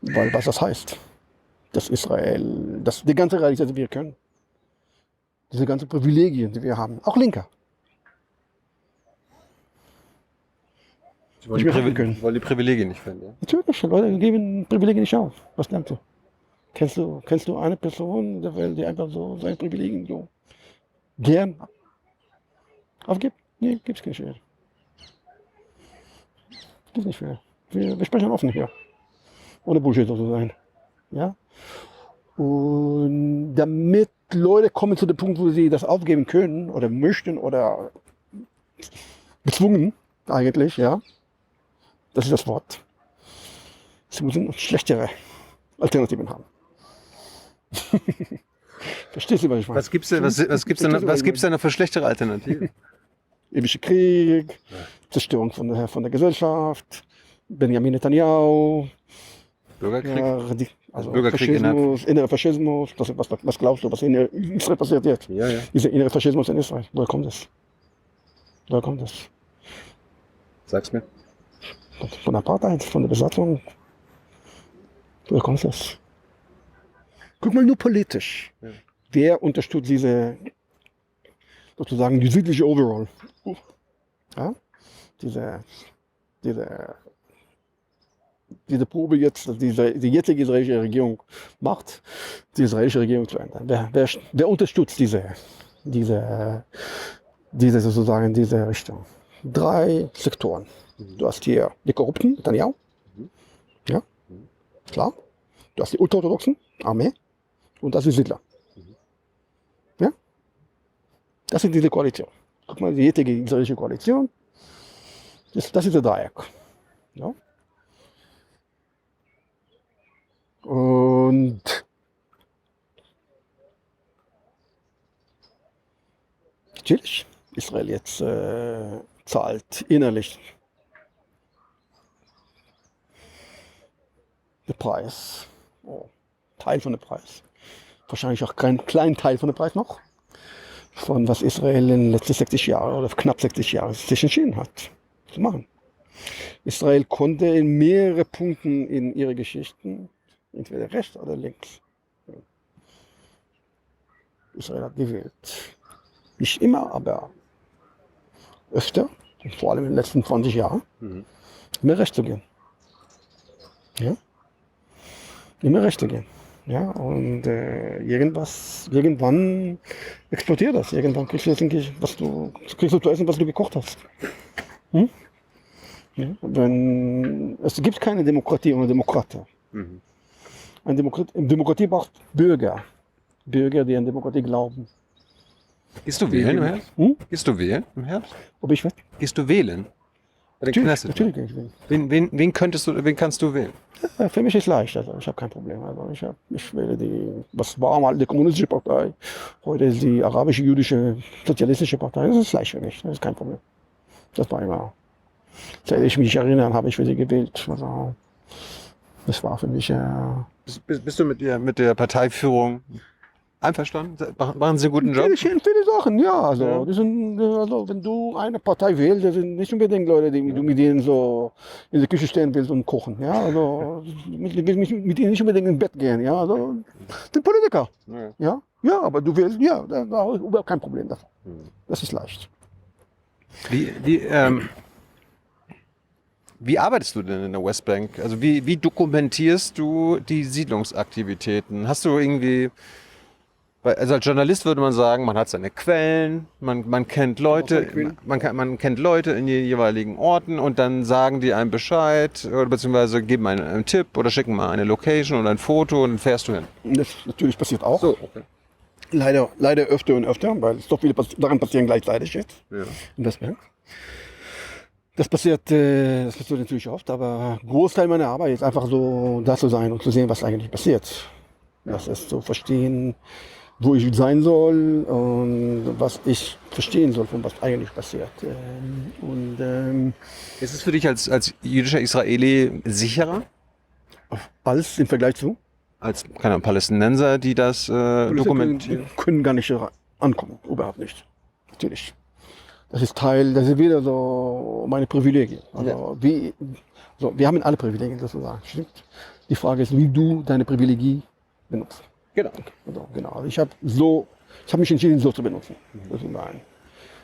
Weil was das heißt, dass Israel, dass die ganze Realität, die wir können, diese ganzen Privilegien, die wir haben, auch Linker, Sie wollen die Privilegien nicht finden. Ja? natürlich, Leute geben Privilegien nicht auf. Was denkst du? Kennst du eine Person in der Welt, die einfach so seine Privilegien so gern aufgibt? Nee, gibt's nicht mehr. Gibt's nicht mehr. Wir sprechen offen hier. Ohne Bullshit zu sein. Ja? Und damit Leute kommen zu dem Punkt, wo sie das aufgeben können oder möchten oder bezwungen eigentlich, ja. Das ist das Wort. Sie müssen schlechtere Alternativen haben. Verstehst du, was ich meine? Was gibt's denn für schlechtere Alternativen? Ewiger Krieg, Zerstörung von der Gesellschaft, Benjamin Netanyahu, Bürgerkrieg? ja, Also Bürgerkrieg Faschismus, innerer Faschismus. Was glaubst du, was in Israel passiert jetzt? Ja, ja. Dieser innere Faschismus in Israel, woher kommt es? Woher kommt es? Sag's mir. Von der Apartheid, von der Besatzung. Woher kommt das? Guck mal nur politisch. Ja. Wer unterstützt diese, sozusagen die südliche Overall? Ja? Diese Probe jetzt, die jetzige israelische Regierung macht, die israelische Regierung zu ändern. Wer unterstützt diese sozusagen diese Richtung? 3 Sektoren. Du hast hier die Korrupten, Netanyahu. Ja, klar. Du hast die ultraorthodoxen, Armee. Und das ist Siedler. Ja? Das ist diese Koalition. Guck mal, die jetzige israelische Koalition. Das ist der Dreieck. Ja? Und natürlich, Israel jetzt zahlt innerlich den Preis, Teil von dem Preis, wahrscheinlich auch keinen kleinen Teil von dem Preis noch, von was Israel in den letzten 60 Jahren oder knapp 60 Jahren sich entschieden hat zu machen. Israel konnte in mehreren Punkten in ihrer Geschichten entweder rechts oder links. Israel hat gewählt. Nicht immer, aber öfter, und vor allem in den letzten 20 Jahren, immer rechts zu gehen. Ja? Immer rechts zu gehen. Ja? Und irgendwann explodiert das. Irgendwann kriegst du zu essen, was du gekocht hast. Hm? Ja? Es gibt keine Demokratie ohne Demokraten. Eine Demokratie braucht Bürger. Bürger, die an Demokratie glauben. Gehst du wählen im Herbst? Gehst du wählen im Herbst? Ob ich was? Gehst du wählen? Natürlich gehe ich wählen. Wen kannst du wählen? Ja, für mich ist es leicht, also ich habe kein Problem. Also ich wähle was war mal die kommunistische Partei, heute ist die arabische-jüdische sozialistische Partei. Das ist leicht für mich, das ist kein Problem. Das war immer, seit ich mich erinnere, habe ich für sie gewählt. Also, das war für mich... Bist du mit der Parteiführung einverstanden? Machen sie einen guten Job? Viele Sachen, ja. Also, wenn du eine Partei wählst, das sind nicht unbedingt Leute, die du mit denen so in der Küche stehen willst und kochen. Ja, also mit denen nicht unbedingt ins Bett gehen. Ja, also sind Politiker. Ja, aber du willst, ja, da habe ich überhaupt kein Problem davon. Das ist leicht. Wie arbeitest du denn in der Westbank? Also wie dokumentierst du die Siedlungsaktivitäten? Hast du irgendwie, also als Journalist würde man sagen, man hat seine Quellen, man kennt Leute, man kennt Leute in den jeweiligen Orten und dann sagen die einem Bescheid oder beziehungsweise geben einen Tipp oder schicken mal eine Location oder ein Foto und dann fährst du hin. Das natürlich passiert auch. So, okay. Leider öfter und öfter, weil so viele Sachen passieren gleichzeitig jetzt in Westbank. Das passiert natürlich oft, aber Großteil meiner Arbeit ist einfach so da zu sein und zu sehen, was eigentlich passiert. Das ist zu verstehen, wo ich sein soll und was ich verstehen soll, von was eigentlich passiert. Ist es für dich als jüdischer Israeli sicherer Alles im Vergleich zu? als keine Ahnung, Palästinenser, die das dokumentieren? Können gar nicht ankommen, überhaupt nicht. Natürlich. Das ist wieder so meine Privilegien. Also wir haben alle Privilegien sozusagen. Stimmt? Die Frage ist, wie du deine Privilegien benutzt. Genau. Genau. Also ich habe mich entschieden, so zu benutzen. Sozusagen.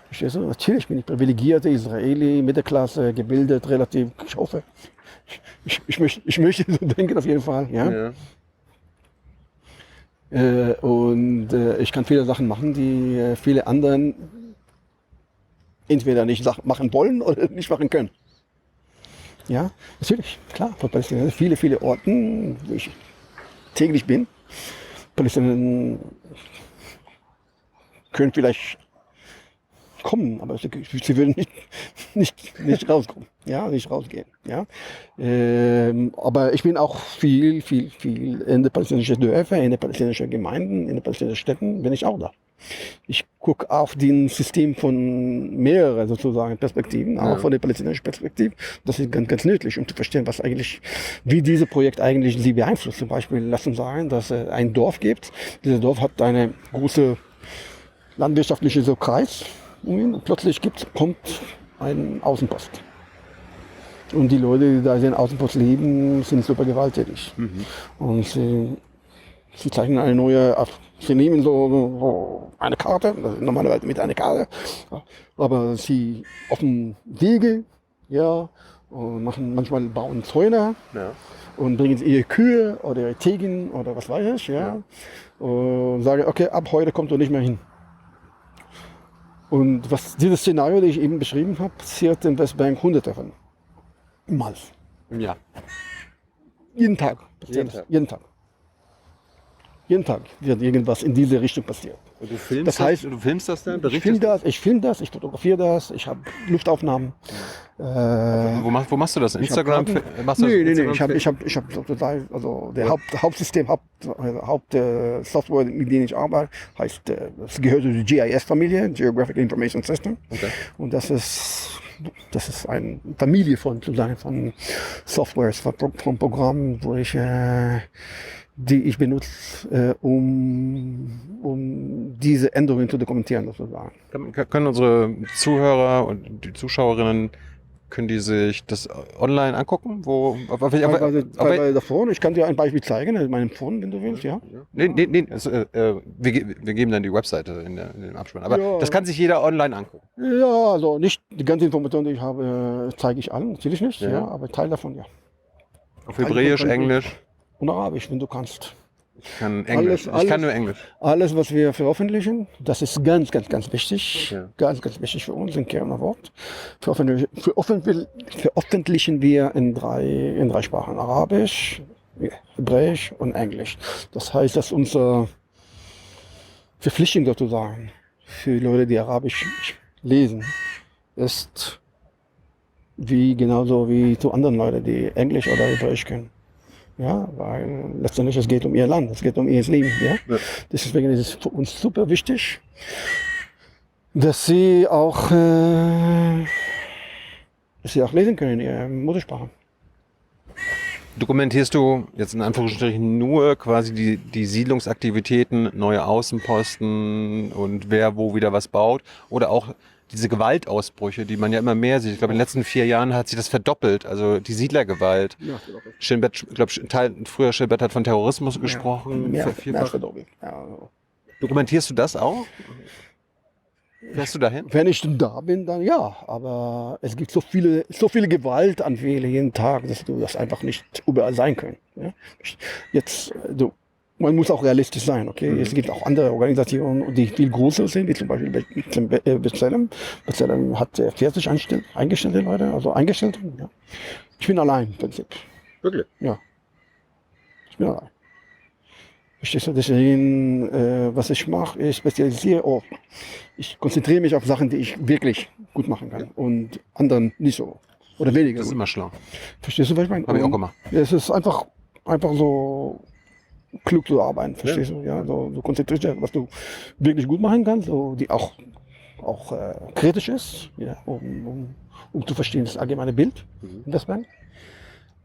Verstehst du? Natürlich bin ich privilegierte Israeli, Mittelklasse, gebildet, relativ. Ich hoffe. Ich möchte so denken auf jeden Fall. Ja? Und ich kann viele Sachen machen, die viele anderen entweder nicht machen wollen oder nicht machen können. Ja, natürlich, klar. Von Palästinensern viele Orten, wo ich täglich bin. Palästinenser können vielleicht kommen, aber sie würden nicht rauskommen, ja, nicht rausgehen, ja. Aber ich bin auch viel in den palästinensischen Dörfern, in den palästinensischen Gemeinden, in den palästinensischen Städten bin ich auch da. Ich gucke auf den System von mehreren sozusagen Perspektiven, auch von der palästinensischen Perspektive. Das ist ganz nötig, um zu verstehen, wie dieses Projekt eigentlich sie beeinflusst. Zum Beispiel, lass uns sagen, dass es ein Dorf gibt. Dieses Dorf hat eine große landwirtschaftliche Kreis. Und plötzlich kommt ein Außenpost. Und die Leute, die da in den Außenpost leben, sind super gewalttätig. Und sie zeichnen eine neue, sie nehmen so eine Karte, normalerweise mit einer Karte, aber sie auf dem Wege, ja, und manchmal bauen Zäune und bringen ihre Kühe oder ihre Tegen oder was weiß ich, ja, und sagen, okay, ab heute kommt du nicht mehr hin. Und dieses Szenario, das ich eben beschrieben habe, passiert in Westbank hunderte von Mal. Ja. Jeden Tag. Jeden Tag wird irgendwas in diese Richtung passiert. Und du filmst das heißt, du filmst das dann? Ich filme das, ich fotografiere das, ich habe Luftaufnahmen. Wo machst du das? Instagram? Nee, ich hab total, also der Hauptsystem, Software, mit dem ich arbeite, heißt, das gehört zur GIS-Familie, Geographic Information System. Okay. Und das ist eine Familie von Softwares, von Programmen, die ich benutze, um diese Änderungen zu dokumentieren, sozusagen. Können unsere Zuhörer und die Zuschauerinnen, können die sich das online angucken? Bei der Phone, ich kann dir ein Beispiel zeigen, in meinem Phone, wenn du willst, ja? Nee, wir geben dann die Webseite in dem Abspann. Aber das kann sich jeder online angucken. Ja, also nicht die ganze Information, die ich habe, zeige ich allen, natürlich nicht, ja, aber Teil davon, ja. Auf Hebräisch, Englisch? Und Arabisch, wenn du kannst. Ich kann Englisch. Ich kann nur Englisch. Alles, was wir veröffentlichen, das ist ganz wichtig. Ja. Ganz wichtig für uns, ein Kernwort. Veröffentlichen wir in drei Sprachen. Arabisch, Hebräisch und Englisch. Das heißt, dass unsere Verpflichtung sozusagen für Leute, die Arabisch lesen, ist genauso wie zu anderen Leuten, die Englisch oder Hebräisch können. Ja, weil letztendlich es geht um ihr Land, es geht um ihr Leben. Ja? Deswegen ist es für uns super wichtig, dass sie auch lesen können in ihrer Muttersprache. Dokumentierst du jetzt in Anführungsstrichen nur quasi die Siedlungsaktivitäten, neue Außenposten und wer wo wieder was baut oder auch diese Gewaltausbrüche, die man ja immer mehr sieht? Ich glaube, in den letzten 4 Jahren hat sich das verdoppelt, also die Siedlergewalt. Ja, Schönberg, ich glaube, früher Schönberg hat von Terrorismus gesprochen. Mehr verdoppelt. Ja. Dokumentierst du das auch? Fährst du dahin? Wenn ich da bin, dann ja. Aber es gibt so viele Gewaltanfälle jeden Tag, dass du das einfach nicht überall sein können. Ja? Man muss auch realistisch sein, okay? Es gibt auch andere Organisationen, die viel größer sind, wie zum Beispiel B'Tselem. B'Tselem hat 40 eingestellte Leute, also Eingestellte. Ja. Ich bin allein im Prinzip. Wirklich? Ja. Ich bin allein. Verstehst du? Deswegen, was ich mache, ich spezialisiere auch. Ich konzentriere mich auf Sachen, die ich wirklich gut machen kann und anderen nicht so. Oder weniger. Das ist immer schlau. Verstehst du, was ich meine? Habe ich auch gemacht. Es ist einfach so klug zu arbeiten, verstehst du? Ja, so konzentriert dich, was du wirklich gut machen kannst, so, die auch kritisch ist, ja, um zu verstehen das allgemeine Bild in das Bank.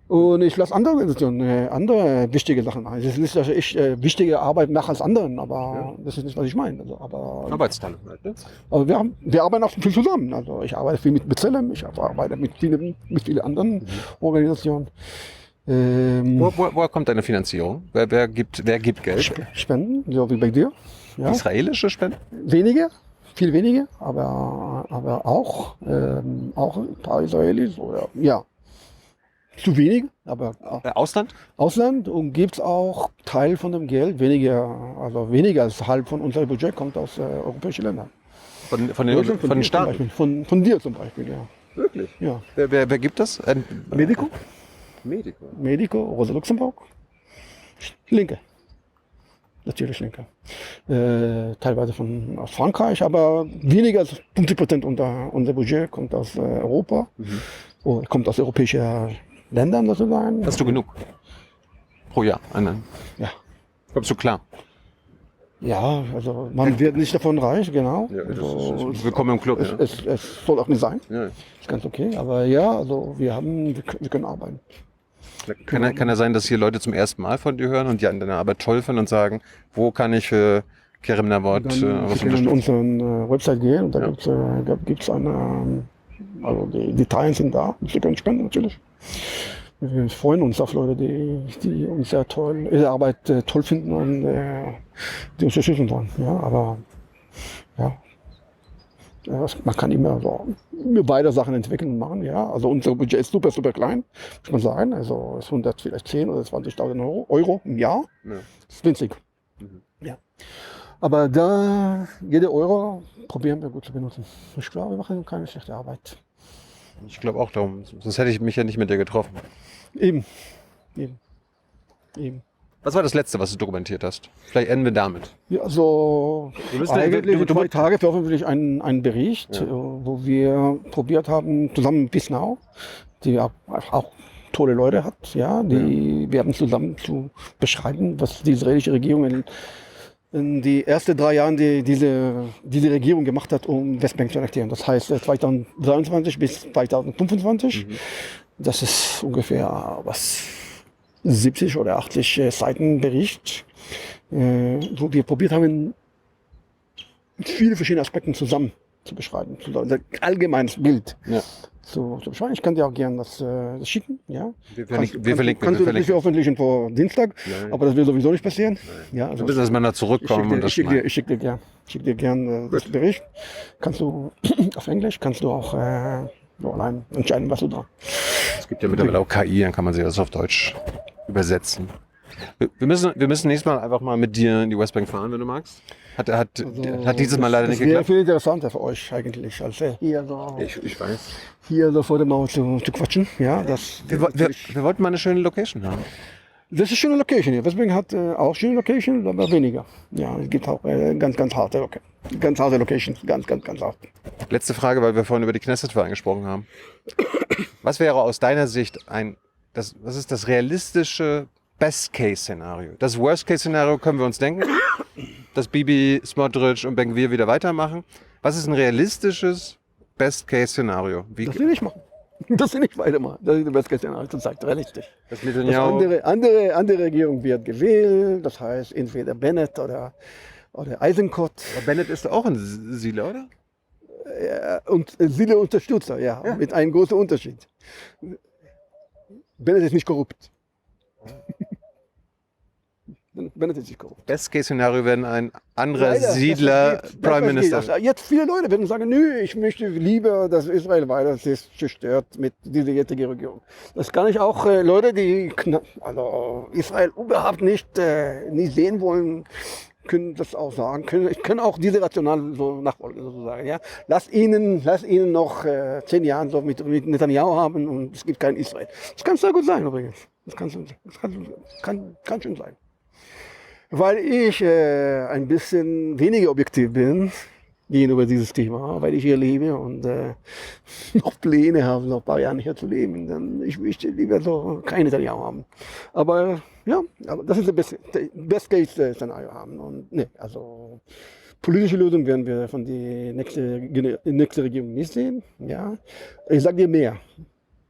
Und ich lasse andere Organisationen andere wichtige Sachen machen. Es ist nicht, dass ich wichtige Arbeit mache als anderen, aber das ist nicht, was ich meine. Also, Arbeitsteilung halt, ne? aber wir arbeiten auch viel zusammen. Also ich arbeite viel mit Bezellem, ich arbeite mit vielen anderen Organisationen. Woher kommt deine Finanzierung? Wer gibt Geld? Spenden, so wie bei dir. Ja. Israelische Spenden? Wenige, viel weniger, aber auch ein paar Israelis oder ja. Zu wenig, aber Ausland? Ausland, und gibt es auch Teil von dem Geld, weniger als halb von unserem Budget kommt aus europäischen Ländern. Von den Staaten? Von dir zum Beispiel, ja. Wirklich? Ja. Wer gibt das? Medico, Rosa Luxemburg. Linke. Natürlich Linke. Teilweise aus Frankreich, aber weniger als 50% unser Budget kommt aus Europa. Oder kommt aus europäischen Ländern sozusagen. Hast du genug? Pro Jahr? Ja. Kommst du klar? Ja, also man wird nicht davon reich, genau. Ja, also, willkommen im Club. Es soll auch nicht sein. Ja. Ist ganz okay. Aber ja, also wir können arbeiten. Kann ja sein, dass hier Leute zum ersten Mal von dir hören und die an deiner Arbeit toll finden und sagen, wo kann ich für Kerem Navot was unterstützen? An unseren Website gehen und da gibt es eine, also die Details sind da. Sie können spenden natürlich. Wir freuen uns auf Leute, die uns ihre Arbeit toll finden und die unterstützen wollen. Ja, aber ja, man kann immer beide Sachen entwickeln und machen. Ja, also unser Budget ist super, super klein, muss man sagen. Also es ist 110 oder 20.000 Euro im Jahr. Ja. Das ist winzig. Ja. Aber jede Euro probieren wir gut zu benutzen. Ich glaube, wir machen keine schlechte Arbeit. Ich glaube auch darum, sonst hätte ich mich ja nicht mit dir getroffen. Eben. Was war das Letzte, was du dokumentiert hast? Vielleicht enden wir damit. Ja, also eigentlich in 2 Tagen veröffentliche ich einen Bericht, wo wir probiert haben, zusammen mit Bisnau, die auch tolle Leute hat, wir haben zusammen zu beschreiben, was die israelische Regierung in die ersten 3 Jahren diese Regierung gemacht hat, um Westbank zu annektieren. Das heißt 2023 bis 2025. Das ist ungefähr 70 oder 80 Seiten Bericht, wo wir probiert haben, viele verschiedene Aspekte zusammen zu beschreiben. Ein allgemeines Bild zu beschreiben. Ich kann dir auch gerne das schicken. Ja? Wir verlinken. Kannst du das nicht veröffentlichen vor Dienstag, aber das wird sowieso nicht passieren. Ja, also bis dass wir da zurückkommen. Ich schicke dir gerne das Bericht. Kannst du auf Englisch, kannst du auch allein entscheiden, was du da. Es gibt ja mittlerweile auch KI, dann kann man sich das auf Deutsch übersetzen. Wir müssen nächstes Mal einfach mal mit dir in die Westbank fahren, wenn du magst. Hat dieses Mal leider nicht geklappt. Das wäre viel interessanter für euch eigentlich, als hier so. Ich weiß. Hier so vor der Mauer zu quatschen. Ja, wir wollten mal eine schöne Location haben. Das ist eine schöne Location hier. Westbank hat auch schöne Locations, aber weniger. Ja, es gibt auch ganz harte Locations. Ganz hart. Letzte Frage, weil wir vorhin über die Knesset-Wahl angesprochen haben. Was wäre aus deiner Sicht was ist das realistische Best-Case-Szenario? Das Worst-Case-Szenario können wir uns denken, dass Bibi, Smotrich und Ben-Gvir wieder weitermachen. Was ist ein realistisches Best-Case-Szenario? Das will ich machen. Das will ich weitermachen. Das ist das Best-Case-Szenario, das sagt realistisch. Das Netanyahu... andere Regierung wird gewählt, das heißt entweder Bennett oder Eisenkot. Aber Bennett ist auch ein Sila, oder? Und Sila-Unterstützer, ja, mit einem großen Unterschied. Bennett ist nicht korrupt. Bennett ist nicht korrupt. Best-Case-Szenario, wenn ein anderer Siedler Prime Minister... Jetzt viele Leute werden sagen, nö, ich möchte lieber, dass Israel weiter zerstört mit dieser jetzigen Regierung. Das kann ich auch Leute, die Israel überhaupt nicht sehen wollen, können das auch sagen. Ich kann auch diese rational so nachfolgen, sozusagen. Ja? Lass ihnen noch 10 Jahre so mit Netanyahu haben und es gibt kein Israel. Das kann sehr gut sein übrigens. Das kann schon sein. Weil ich ein bisschen weniger objektiv bin, gegenüber dieses Thema, weil ich hier lebe und noch Pläne habe, noch ein paar Jahre hier zu leben. Dann ich möchte lieber so keine Netanyahu haben. Aber ja, aber das ist der Best-Case-Szenario haben. Und ne, also politische Lösung werden wir von der nächsten Regierung nicht sehen. Ja. Ich sage dir mehr.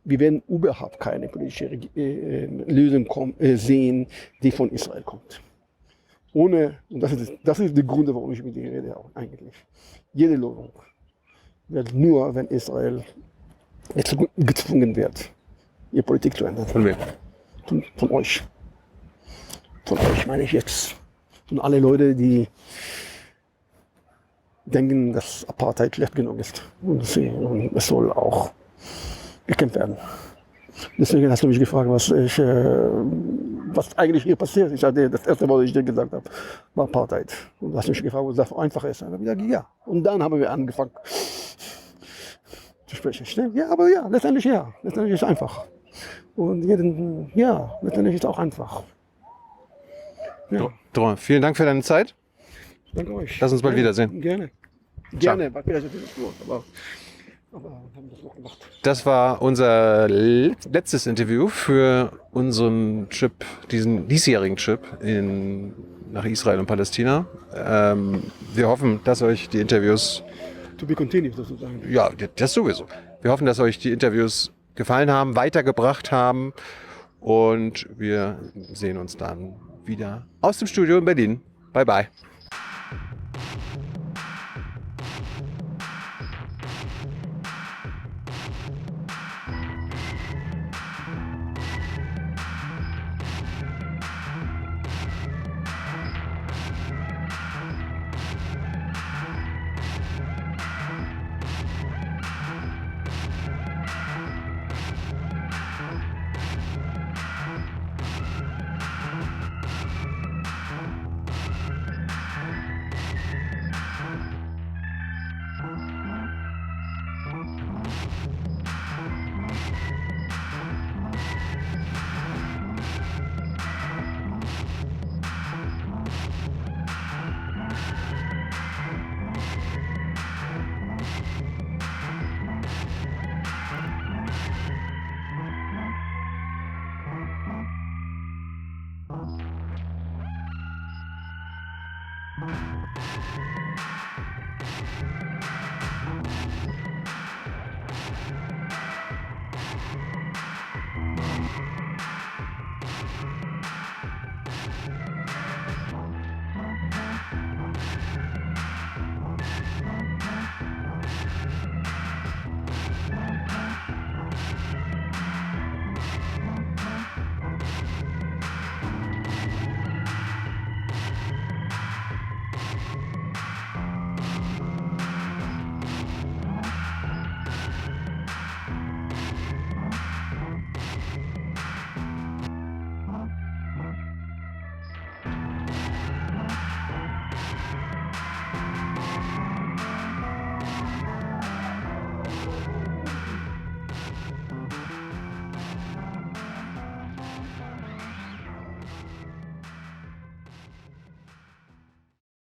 Wir werden überhaupt keine politische Lösung sehen, die von Israel kommt. Ohne, und das ist der Grund, warum ich mit dir rede auch eigentlich. Jede Lösung wird nur, wenn Israel gezwungen wird, ihre Politik zu ändern. Von wem? Von euch. Von euch meine ich jetzt. Von alle Leute, die denken, dass Apartheid schlecht genug ist. Und es soll auch gekämpft werden. Deswegen hast du mich gefragt, was eigentlich hier passiert. Ich sagte, das erste, was ich dir gesagt habe, war Apartheid. Und du hast mich gefragt, was das einfach ist. Und dann habe ich gesagt, ja. Und dann haben wir angefangen zu sprechen. Ja, aber ja, letztendlich ja. Letztendlich ist es einfach. Und ja, letztendlich ist es auch einfach. Ja. Dron, vielen Dank für deine Zeit. Danke euch. Lass uns bald wiedersehen. Gerne. Gerne. Aber haben das noch gemacht. Das war unser letztes Interview für unseren Trip, diesen diesjährigen Trip nach Israel und Palästina. Wir hoffen, dass euch die Interviews... To be continued, sozusagen. Ja, das sowieso. Wir hoffen, dass euch die Interviews gefallen haben, weitergebracht haben. Und wir sehen uns dann wieder aus dem Studio in Berlin. Bye, bye.